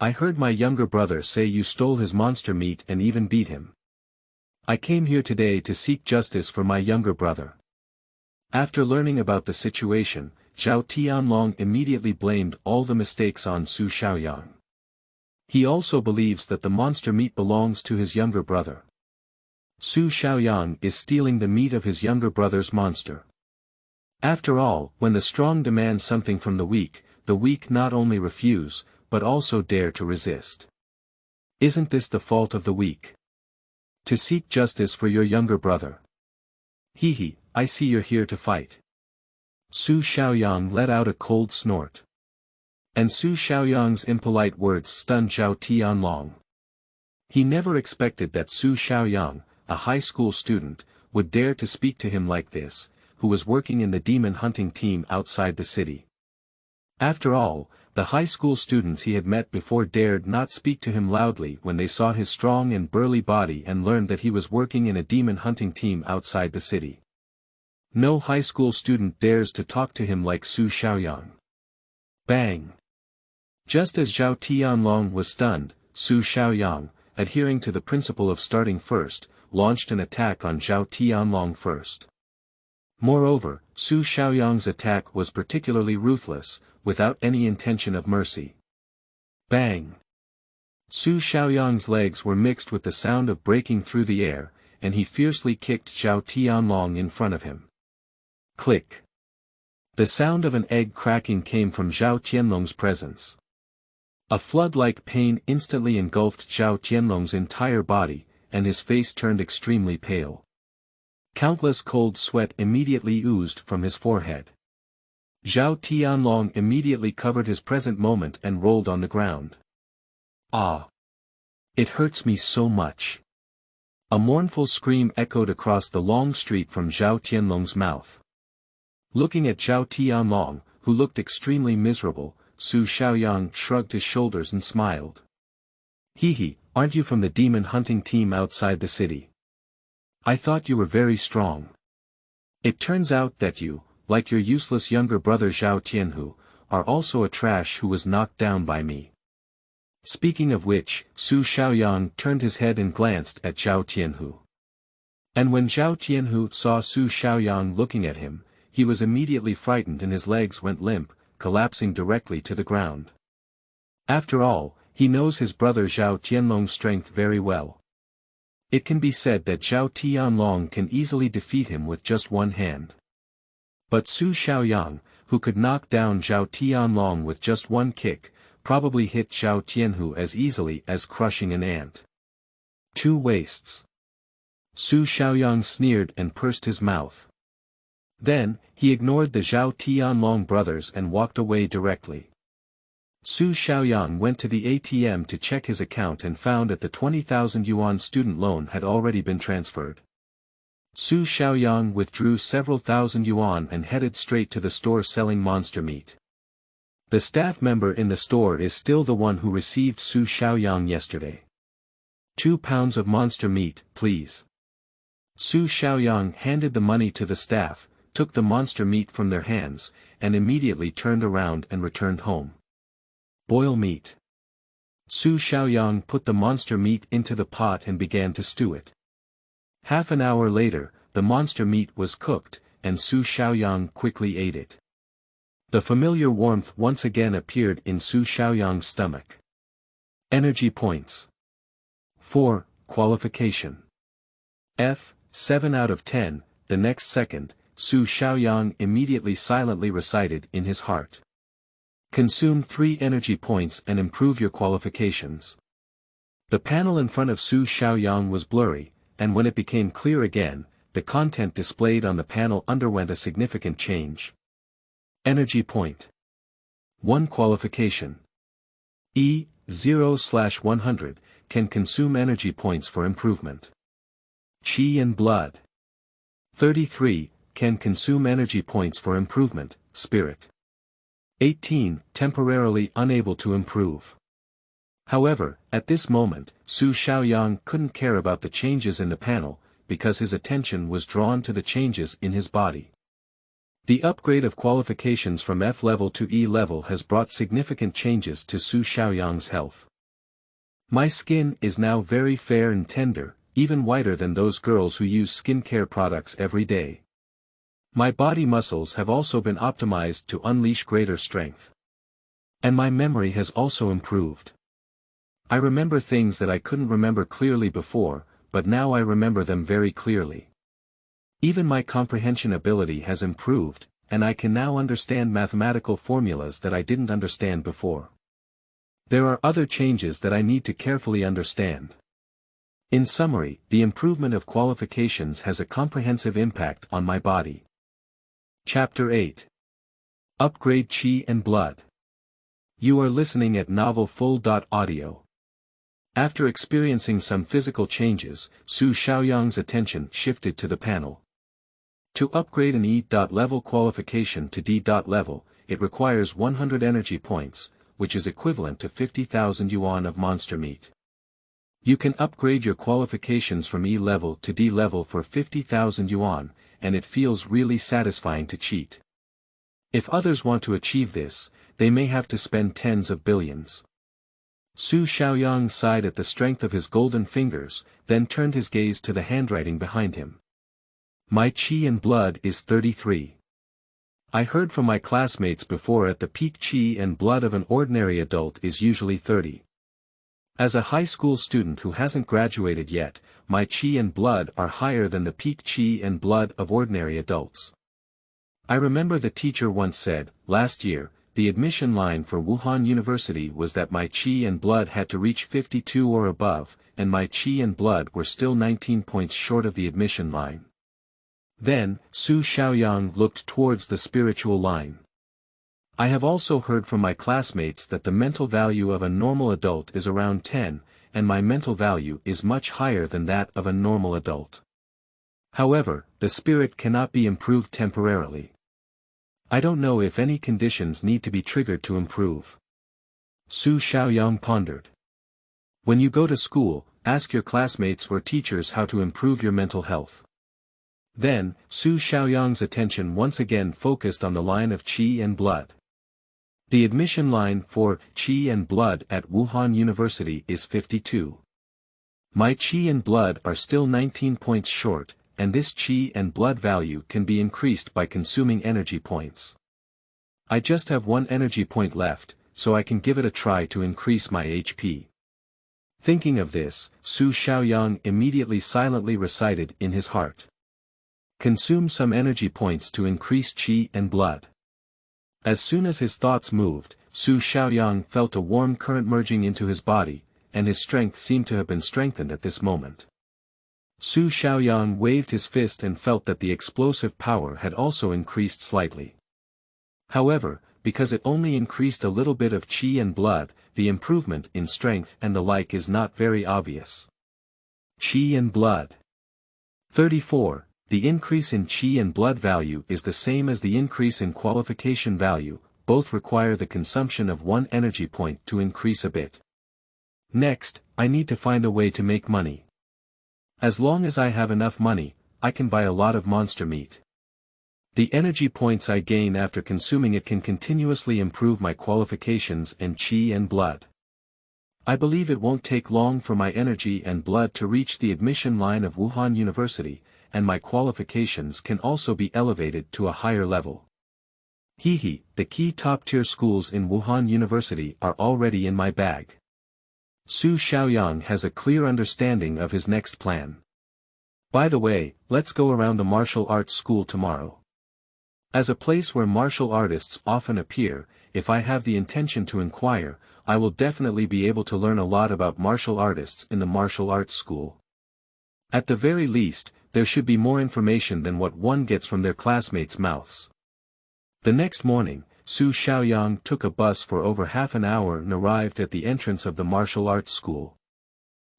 I heard my younger brother say you stole his monster meat and even beat him. I came here today to seek justice for my younger brother. After learning about the situation, Zhao Tianlong immediately blamed all the mistakes on Su Xiaoyang. He also believes that the monster meat belongs to his younger brother. Su Xiaoyang is stealing the meat of his younger brother's monster. After all, when the strong demand something from the weak not only refuse, but also dare to resist. Isn't this the fault of the weak? To seek justice for your younger brother. Hehe, I see you're here to fight. Su Xiaoyang let out a cold snort. And Su Xiaoyang's impolite words stunned Zhao Tianlong. He never expected that Su Xiaoyang, a high school student, would dare to speak to him like this, who was working in the demon hunting team outside the city. After all, the high school students he had met before dared not speak to him loudly when they saw his strong and burly body and learned that he was working in a demon hunting team outside the city. No high school student dares to talk to him like Su Xiaoyang. Bang! Just as Zhao Tianlong was stunned, Su Xiaoyang, adhering to the principle of starting first, launched an attack on Zhao Tianlong first. Moreover, Su Xiaoyang's attack was particularly ruthless, without any intention of mercy. Bang! Su Xiaoyang's legs were mixed with the sound of breaking through the air, and he fiercely kicked Zhao Tianlong in front of him. Click! The sound of an egg cracking came from Zhao Tianlong's presence. A flood-like pain instantly engulfed Zhao Tianlong's entire body, and his face turned extremely pale. Countless cold sweat immediately oozed from his forehead. Zhao Tianlong immediately covered his present moment and rolled on the ground. Ah! It hurts me so much. A mournful scream echoed across the long street from Zhao Tianlong's mouth. Looking at Zhao Tianlong, who looked extremely miserable, Su Xiaoyang shrugged his shoulders and smiled. Hehe, aren't you from the demon hunting team outside the city? I thought you were very strong. It turns out that you, like your useless younger brother Zhao Tianhu, are also a trash who was knocked down by me. Speaking of which, Su Xiaoyang turned his head and glanced at Zhao Tianhu. And when Zhao Tianhu saw Su Xiaoyang looking at him, he was immediately frightened and his legs went limp, collapsing directly to the ground. After all, he knows his brother Zhao Tianlong's strength very well. It can be said that Zhao Tianlong can easily defeat him with just one hand. But Su Xiaoyang, who could knock down Zhao Tianlong with just one kick, probably hit Zhao Tianhu as easily as crushing an ant. Two wastes. Su Xiaoyang sneered and pursed his mouth. Then, he ignored the Zhao Tianlong brothers and walked away directly. Su Xiaoyang went to the ATM to check his account and found that the 20,000 yuan student loan had already been transferred. Su Xiaoyang withdrew several thousand yuan and headed straight to the store selling monster meat. The staff member in the store is still the one who received Su Xiaoyang yesterday. 2 pounds of monster meat, please. Su Xiaoyang handed the money to the staff, took the monster meat from their hands, and immediately turned around and returned home. Boil meat. Su Xiaoyang put the monster meat into the pot and began to stew it. Half an hour later, the monster meat was cooked, and Su Xiaoyang quickly ate it. The familiar warmth once again appeared in Su Xiaoyang's stomach. Energy points. 4. Qualification. F. 7 out of 10. The next second, Su Xiaoyang immediately silently recited in his heart. Consume 3 energy points and improve your qualifications. The panel in front of Su Xiaoyang was blurry, and when it became clear again, the content displayed on the panel underwent a significant change. Energy point. 1 qualification. E0/100, can consume energy points for improvement. Qi and blood. 33, can consume energy points for improvement, spirit. 18, temporarily unable to improve. However, at this moment, Su Xiaoyang couldn't care about the changes in the panel, because his attention was drawn to the changes in his body. The upgrade of qualifications from F level to E level has brought significant changes to Su Xiaoyang's health. My skin is now very fair and tender, even whiter than those girls who use skincare products every day. My body muscles have also been optimized to unleash greater strength. And my memory has also improved. I remember things that I couldn't remember clearly before, but now I remember them very clearly. Even my comprehension ability has improved, and I can now understand mathematical formulas that I didn't understand before. There are other changes that I need to carefully understand. In summary, the improvement of qualifications has a comprehensive impact on my body. Chapter 8. Upgrade Qi and Blood. You are listening at novelfull.audio. After experiencing some physical changes, Su Xiaoyang's attention shifted to the panel. To upgrade an E.level qualification to D.level, it requires 100 energy points, which is equivalent to 50,000 yuan of monster meat. You can upgrade your qualifications from E level to D level for 50,000 yuan, and it feels really satisfying to cheat. If others want to achieve this, they may have to spend tens of billions. Su Xiaoyang sighed at the strength of his golden fingers, then turned his gaze to the handwriting behind him. My Qi and blood is 33. I heard from my classmates before at the peak Qi and blood of an ordinary adult is usually 30. As a high school student who hasn't graduated yet, my Qi and blood are higher than the peak Qi and blood of ordinary adults. I remember the teacher once said, last year, the admission line for Wuhan University was that my Qi and blood had to reach 52 or above, and my Qi and blood were still 19 points short of the admission line. Then, Su Xiaoyang looked towards the spiritual line. I have also heard from my classmates that the mental value of a normal adult is around 10, and my mental value is much higher than that of a normal adult. However, the spirit cannot be improved temporarily. I don't know if any conditions need to be triggered to improve. Su Xiaoyang pondered. When you go to school, ask your classmates or teachers how to improve your mental health. Then, Su Xiaoyang's attention once again focused on the line of Qi and blood. The admission line for Qi and blood at Wuhan University is 52. My Qi and blood are still 19 points short, and this Qi and blood value can be increased by consuming energy points. I just have 1 energy point left, so I can give it a try to increase my HP. Thinking of this, Su Xiaoyang immediately silently recited in his heart. Consume some energy points to increase Qi and blood. As soon as his thoughts moved, Su Xiaoyang felt a warm current merging into his body, and his strength seemed to have been strengthened at this moment. Su Xiaoyang waved his fist and felt that the explosive power had also increased slightly. However, because it only increased a little bit of Qi and blood, the improvement in strength and the like is not very obvious. Qi and blood. 34. The increase in Qi and blood value is the same as the increase in qualification value, both require the consumption of 1 energy point to increase a bit. Next, I need to find a way to make money. As long as I have enough money, I can buy a lot of monster meat. The energy points I gain after consuming it can continuously improve my qualifications and Qi and blood. I believe it won't take long for my energy and blood to reach the admission line of Wuhan University, and my qualifications can also be elevated to a higher level. The key top-tier schools in Wuhan University are already in my bag. Su Xiaoyang has a clear understanding of his next plan. By the way, let's go around the martial arts school tomorrow. As a place where martial artists often appear, if I have the intention to inquire, I will definitely be able to learn a lot about martial artists in the martial arts school. At the very least, there should be more information than what one gets from their classmates' mouths. The next morning, Su Xiaoyang took a bus for over half an hour and arrived at the entrance of the martial arts school.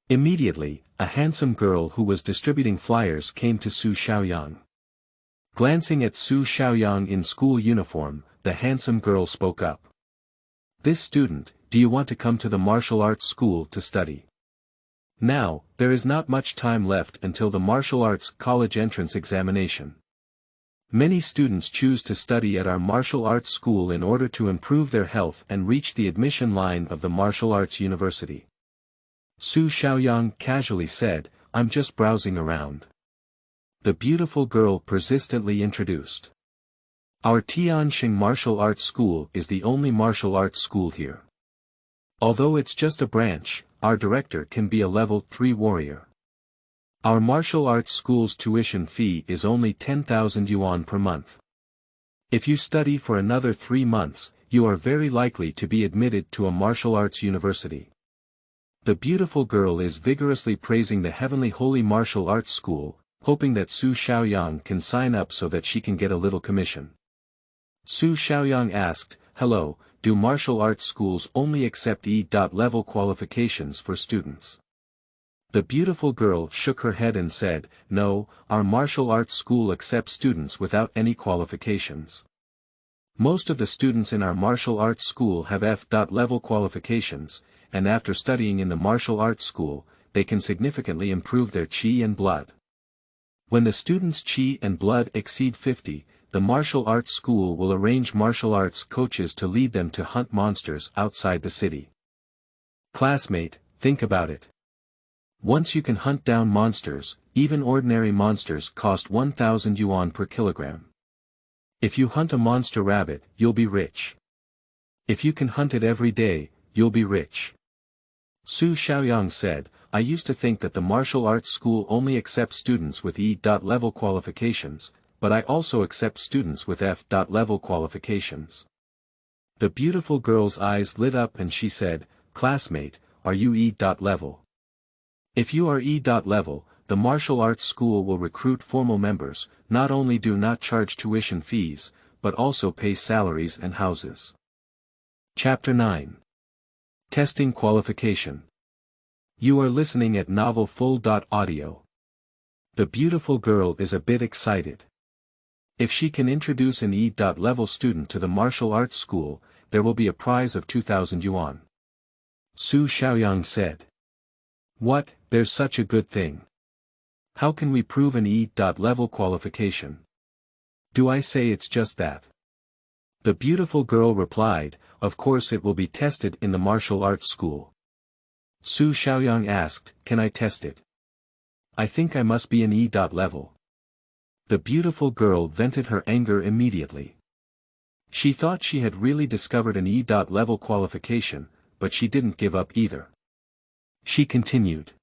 Immediately, a handsome girl who was distributing flyers came to Su Xiaoyang. Glancing at Su Xiaoyang in school uniform, the handsome girl spoke up. "This student, do you want to come to the martial arts school to study? Now, there is not much time left until the martial arts college entrance examination. Many students choose to study at our martial arts school in order to improve their health and reach the admission line of the martial arts university." Su Xiaoyang casually said, "I'm just browsing around." The beautiful girl persistently introduced. "Our Tianxing Martial Arts School is the only martial arts school here. Although it's just a branch, our director can be a level 3 warrior. Our martial arts school's tuition fee is only 10,000 yuan per month. If you study for another 3 months, you are very likely to be admitted to a martial arts university." The beautiful girl is vigorously praising the heavenly holy martial arts school, hoping that Su Xiaoyang can sign up so that she can get a little commission. Su Xiaoyang asked, "Hello, do martial arts schools only accept E.level qualifications for students?" The beautiful girl shook her head and said, "No, our martial arts school accepts students without any qualifications. Most of the students in our martial arts school have F.level qualifications, and after studying in the martial arts school, they can significantly improve their qi and blood. When the students' qi and blood exceed 50, the martial arts school will arrange martial arts coaches to lead them to hunt monsters outside the city. Classmate, think about it. Once you can hunt down monsters, even ordinary monsters cost 1,000 yuan per kilogram. If you hunt a monster rabbit, you'll be rich. If you can hunt it every day, you'll be rich." Su Xiaoyang said, "I used to think that the martial arts school only accepts students with E.level qualifications, but I also accept students with F.level qualifications." The beautiful girl's eyes lit up and she said, "Classmate, are you E.level? If you are E.level, the martial arts school will recruit formal members, not only do not charge tuition fees, but also pay salaries and houses." Chapter 9. Testing Qualification. You are listening at novelfull.audio. The beautiful girl is a bit excited. If she can introduce an E.level student to the martial arts school, there will be a prize of 2,000 yuan. Su Xiaoyang said. "What, there's such a good thing. How can we prove an E.level qualification? Do I say it's just that?" The beautiful girl replied, "Of course it will be tested in the martial arts school." Su Xiaoyang asked, "Can I test it? I think I must be an E.level." The beautiful girl vented her anger immediately. She thought she had really discovered an E.level qualification, but she didn't give up either. She continued.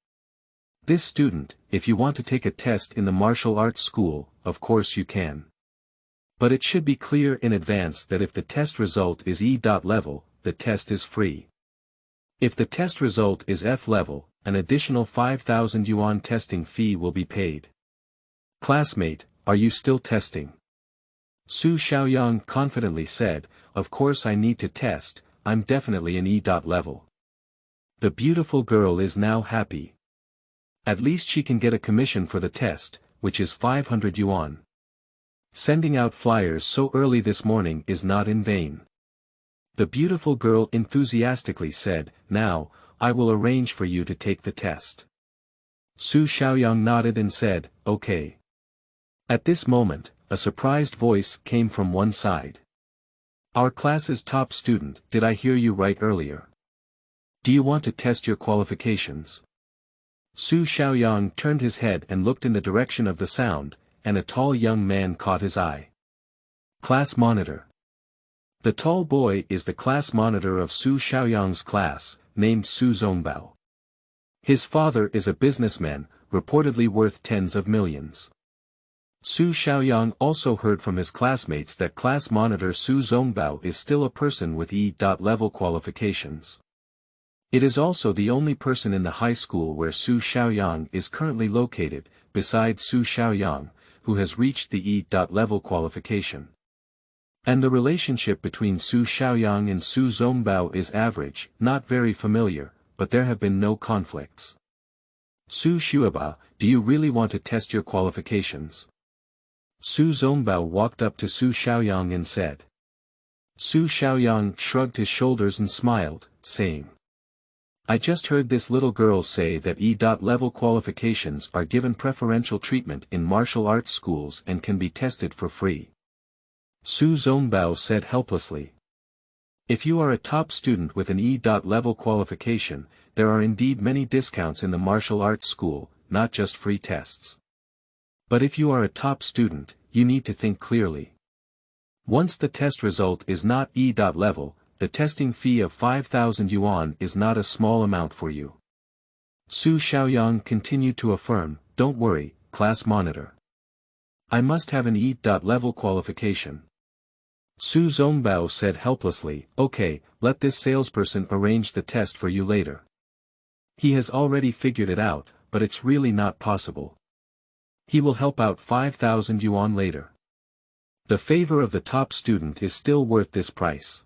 "This student, if you want to take a test in the martial arts school, of course you can. But it should be clear in advance that if the test result is E.level, the test is free. If the test result is F-level, an additional 5,000 yuan testing fee will be paid." "Classmate, are you still testing?" Su Xiaoyang confidently said, "Of course I need to test, I'm definitely an E.level." The beautiful girl is now happy. At least she can get a commission for the test, which is 500 yuan. Sending out flyers so early this morning is not in vain. The beautiful girl enthusiastically said, "Now, I will arrange for you to take the test." Su Xiaoyang nodded and said, "Okay." At this moment, a surprised voice came from one side. "Our class's top student, did I hear you right earlier? Do you want to test your qualifications?" Su Xiaoyang turned his head and looked in the direction of the sound, and a tall young man caught his eye. Class monitor. The tall boy is the class monitor of Su Xiaoyang's class, named Su Zongbao. His father is a businessman, reportedly worth tens of millions. Su Xiaoyang also heard from his classmates that class monitor Su Zongbao is still a person with E.level qualifications. It is also the only person in the high school where Su Xiaoyang is currently located, besides Su Xiaoyang, who has reached the E.level qualification. And the relationship between Su Xiaoyang and Su Zongbao is average, not very familiar, but there have been no conflicts. Su Xueba, do you really want to test your qualifications? Su Zongbao walked up to Su Xiaoyang and said. Su Xiaoyang shrugged his shoulders and smiled, saying, I just heard this little girl say that E.level qualifications are given preferential treatment in martial arts schools and can be tested for free. Su Zongbao said helplessly. If you are a top student with an E.level qualification, there are indeed many discounts in the martial arts school, not just free tests. But if you are a top student, you need to think clearly. Once the test result is not E.level, the testing fee of 5,000 yuan is not a small amount for you. Su Xiaoyang continued to affirm, don't worry, class monitor. I must have an E.level qualification. Su Zongbao said helplessly, okay, let this salesperson arrange the test for you later. He has already figured it out, but it's really not possible. He will help out 5,000 yuan later. The favor of the top student is still worth this price.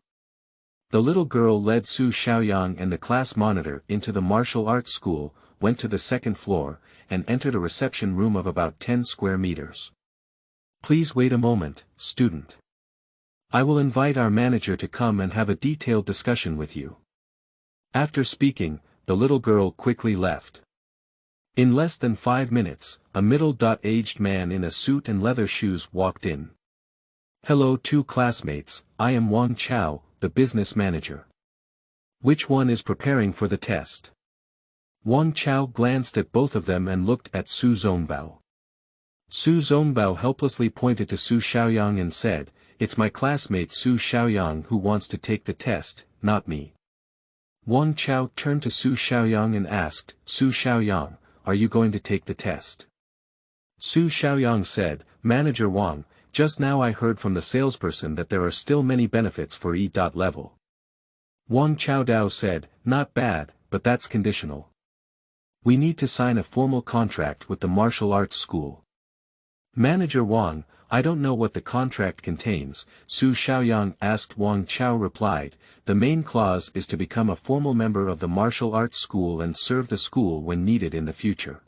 The little girl led Su Xiaoyang and the class monitor into the martial arts school, went to the second floor, and entered a reception room of about 10 square meters. Please wait a moment, student. I will invite our manager to come and have a detailed discussion with you. After speaking, the little girl quickly left. In less than 5 minutes, a middle-aged man in a suit and leather shoes walked in. Hello two classmates, I am Wang Chao, the business manager. Which one is preparing for the test? Wang Chao glanced at both of them and looked at Su Zongbao. Su Zongbao helplessly pointed to Su Xiaoyang and said, it's my classmate Su Xiaoyang who wants to take the test, not me. Wang Chao turned to Su Xiaoyang and asked, Su Xiaoyang, are you going to take the test? Su Xiaoyang said, Manager Wang, just now I heard from the salesperson that there are still many benefits for E.level. Wang Chaodao said, not bad, but that's conditional. We need to sign a formal contract with the martial arts school. Manager Wang, I don't know what the contract contains, Su Xiaoyang asked. Wang Chao replied, the main clause is to become a formal member of the martial arts school and serve the school when needed in the future.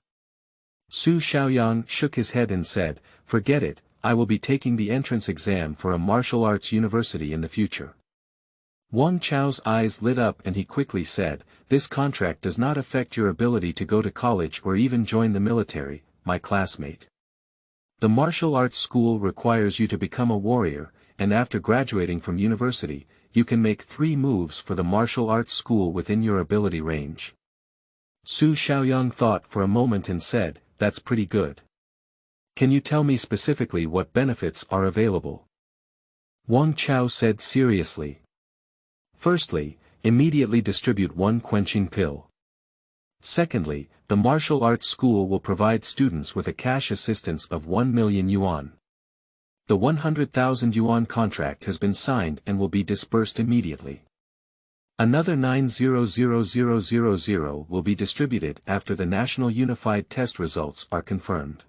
Su Xiaoyang shook his head and said, forget it, I will be taking the entrance exam for a martial arts university in the future. Wang Chao's eyes lit up and he quickly said, this contract does not affect your ability to go to college or even join the military, my classmate. The martial arts school requires you to become a warrior, and after graduating from university, you can make 3 moves for the martial arts school within your ability range. Su Xiaoyang thought for a moment and said, that's pretty good. Can you tell me specifically what benefits are available? Wang Chao said seriously. Firstly, immediately distribute 1 quenching pill. Secondly, the martial arts school will provide students with a cash assistance of 1 million yuan. The 100,000 yuan contract has been signed and will be disbursed immediately. Another 900,000 will be distributed after the National Unified Test results are confirmed.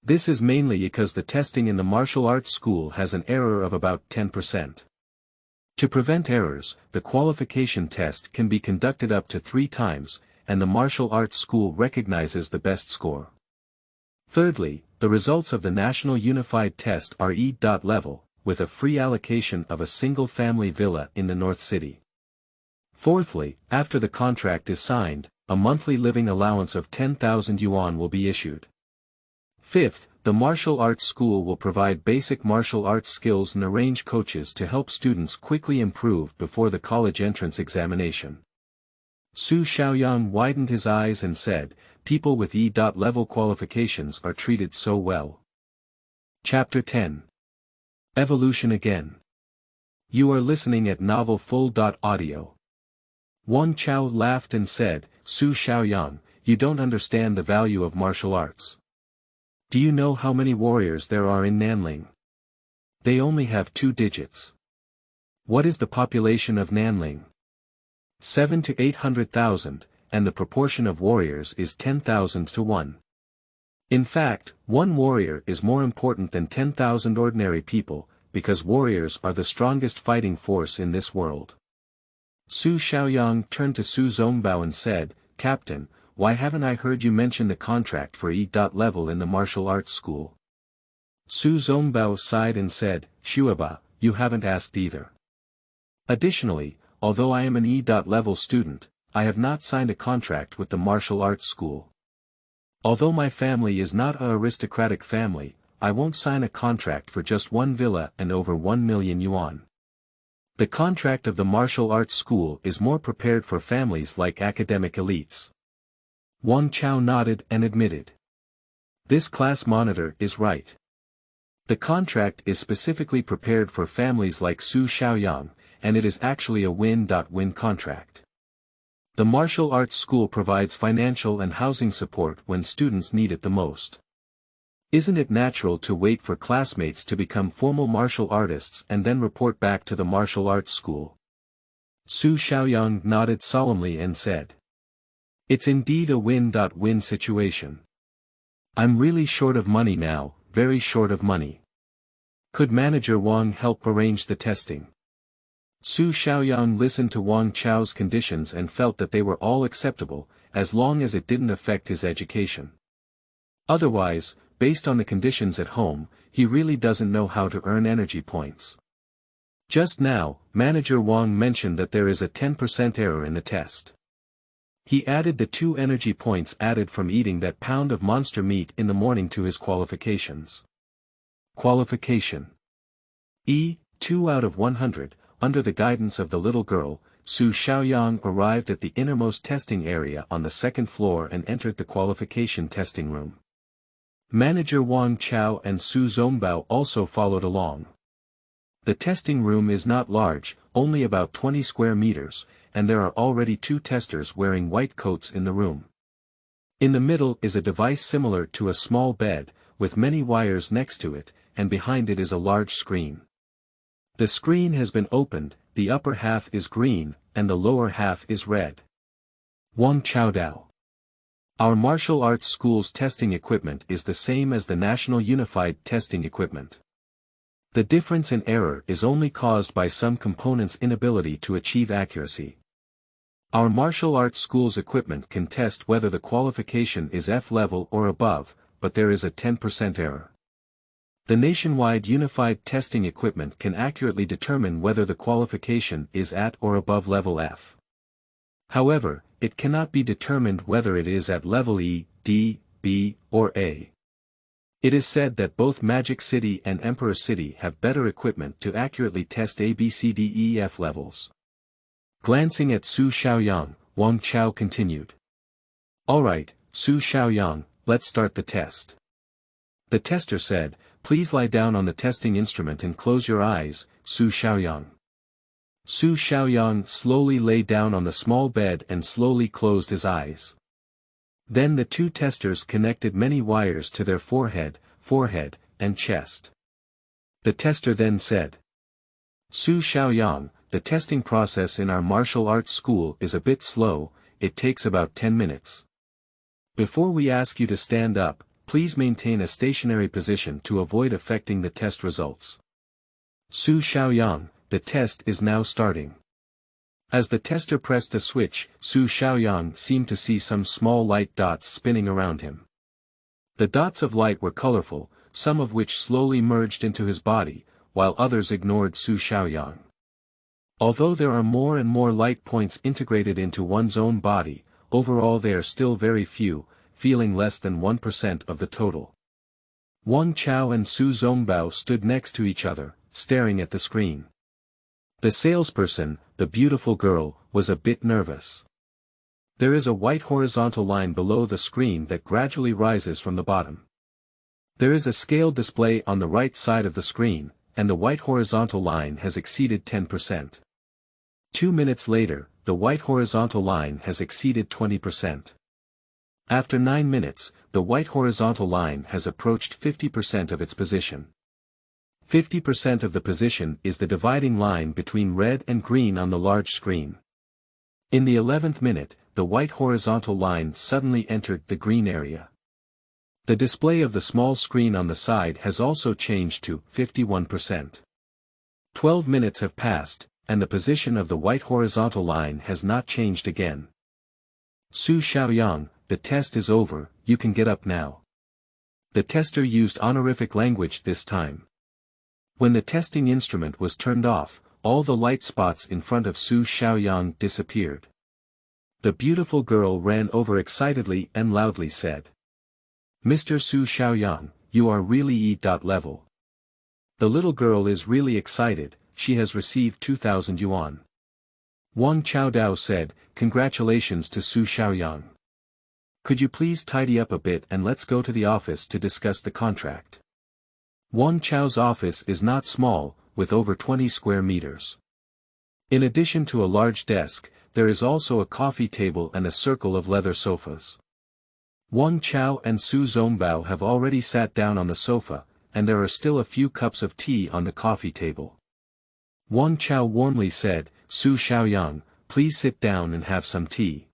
This is mainly because the testing in the martial arts school has an error of about 10%. To prevent errors, the qualification test can be conducted up to 3 times, and the martial arts school recognizes the best score. Thirdly, the results of the National Unified Test are E.level, with a free allocation of a single-family villa in the North City. Fourthly, after the contract is signed, a monthly living allowance of 10,000 yuan will be issued. Fifth, the martial arts school will provide basic martial arts skills and arrange coaches to help students quickly improve before the college entrance examination. Su Xiaoyang widened his eyes and said, people with E.level qualifications are treated so well. Chapter 10. Evolution Again. You are listening at novelfull.audio. Wang Chao laughed and said, Su Xiaoyang, you don't understand the value of martial arts. Do you know how many warriors there are in Nanling? They only have 2 digits. What is the population of Nanling? 7 to 800,000, and the proportion of warriors is 10,000 to 1. In fact, one warrior is more important than 10,000 ordinary people, because warriors are the strongest fighting force in this world. Su Xiaoyang turned to Su Zongbao and said, "Captain, why haven't I heard you mention the contract for E.level in the martial arts school?" Su Zongbao sighed and said, "Shuaba, you haven't asked either. Additionally, although I am an E.level student, I have not signed a contract with the martial arts school. Although my family is not a aristocratic family, I won't sign a contract for just one villa and over 1 million yuan. The contract of the martial arts school is more prepared for families like academic elites." Wang Chao nodded and admitted. "This class monitor is right. The contract is specifically prepared for families like Su Xiaoyang, and it is actually a win-win contract. The martial arts school provides financial and housing support when students need it the most. Isn't it natural to wait for classmates to become formal martial artists and then report back to the martial arts school?" Su Xiaoyang nodded solemnly and said, "It's indeed a win-win situation. I'm really short of money now, very short of money. Could Manager Wang help arrange the testing?" Su Xiaoyang listened to Wang Chao's conditions and felt that they were all acceptable, as long as it didn't affect his education. Otherwise, based on the conditions at home, he really doesn't know how to earn energy points. Just now, Manager Wang mentioned that there is a 10% error in the test. He added the 2 energy points added from eating that pound of monster meat in the morning to his qualifications. Qualification E2 out of 100. Under the guidance of the little girl, Su Xiaoyang arrived at the innermost testing area on the second floor and entered the qualification testing room. Manager Wang Chao and Su Zongbao also followed along. The testing room is not large, only about 20 square meters, and there are already 2 testers wearing white coats in the room. In the middle is a device similar to a small bed, with many wires next to it, and behind it is a large screen. The screen has been opened, the upper half is green, and the lower half is red. Wang Chaodao. Our martial arts school's testing equipment is the same as the National Unified Testing Equipment. The difference in error is only caused by some components' inability to achieve accuracy. Our martial arts school's equipment can test whether the qualification is F level or above, but there is a 10% error. The nationwide unified testing equipment can accurately determine whether the qualification is at or above level F. However, it cannot be determined whether it is at level E, D, B, or A. It is said that both Magic City and Emperor City have better equipment to accurately test A, B, C, D, E, F levels. Glancing at Su Xiaoyang, Wang Chao continued. "Alright, Su Xiaoyang, let's start the test." The tester said, "Please lie down on the testing instrument and close your eyes, Su Xiaoyang." Su Xiaoyang slowly lay down on the small bed and slowly closed his eyes. Then the 2 testers connected many wires to their forehead, and chest. The tester then said, "Su Xiaoyang, the testing process in our martial arts school is a bit slow, it takes about 10 minutes. Before we ask you to stand up, please maintain a stationary position to avoid affecting the test results." Su Xiaoyang, the test is now starting. As the tester pressed a switch, Su Xiaoyang seemed to see some small light dots spinning around him. The dots of light were colorful, some of which slowly merged into his body, while others ignored Su Xiaoyang. Although there are more and more light points integrated into one's own body, overall they are still very few, feeling less than 1% of the total. Wang Chao and Su Zongbao stood next to each other, staring at the screen. The salesperson, the beautiful girl, was a bit nervous. There is a white horizontal line below the screen that gradually rises from the bottom. There is a scale display on the right side of the screen, and the white horizontal line has exceeded 10%. 2 minutes later, the white horizontal line has exceeded 20%. After 9 minutes, the white horizontal line has approached 50% of its position. 50% of the position is the dividing line between red and green on the large screen. In the 11th minute, the white horizontal line suddenly entered the green area. The display of the small screen on the side has also changed to 51%. 12 minutes have passed, and the position of the white horizontal line has not changed again. Su Xiaoyang, the test is over, you can get up now. The tester used honorific language this time. When the testing instrument was turned off, all the light spots in front of Su Xiaoyang disappeared. The beautiful girl ran over excitedly and loudly said, "Mr. Su Xiaoyang, you are really E.level. The little girl is really excited, she has received 2,000 yuan. Wang Chaodao said, "Congratulations to Su Xiaoyang. Could you please tidy up a bit and let's go to the office to discuss the contract." Wang Chao's office is not small, with over 20 square meters. In addition to a large desk, there is also a coffee table and a circle of leather sofas. Wang Chao and Su Zongbao have already sat down on the sofa, and there are still a few cups of tea on the coffee table. Wang Chao warmly said, "Su Xiaoyang, please sit down and have some tea."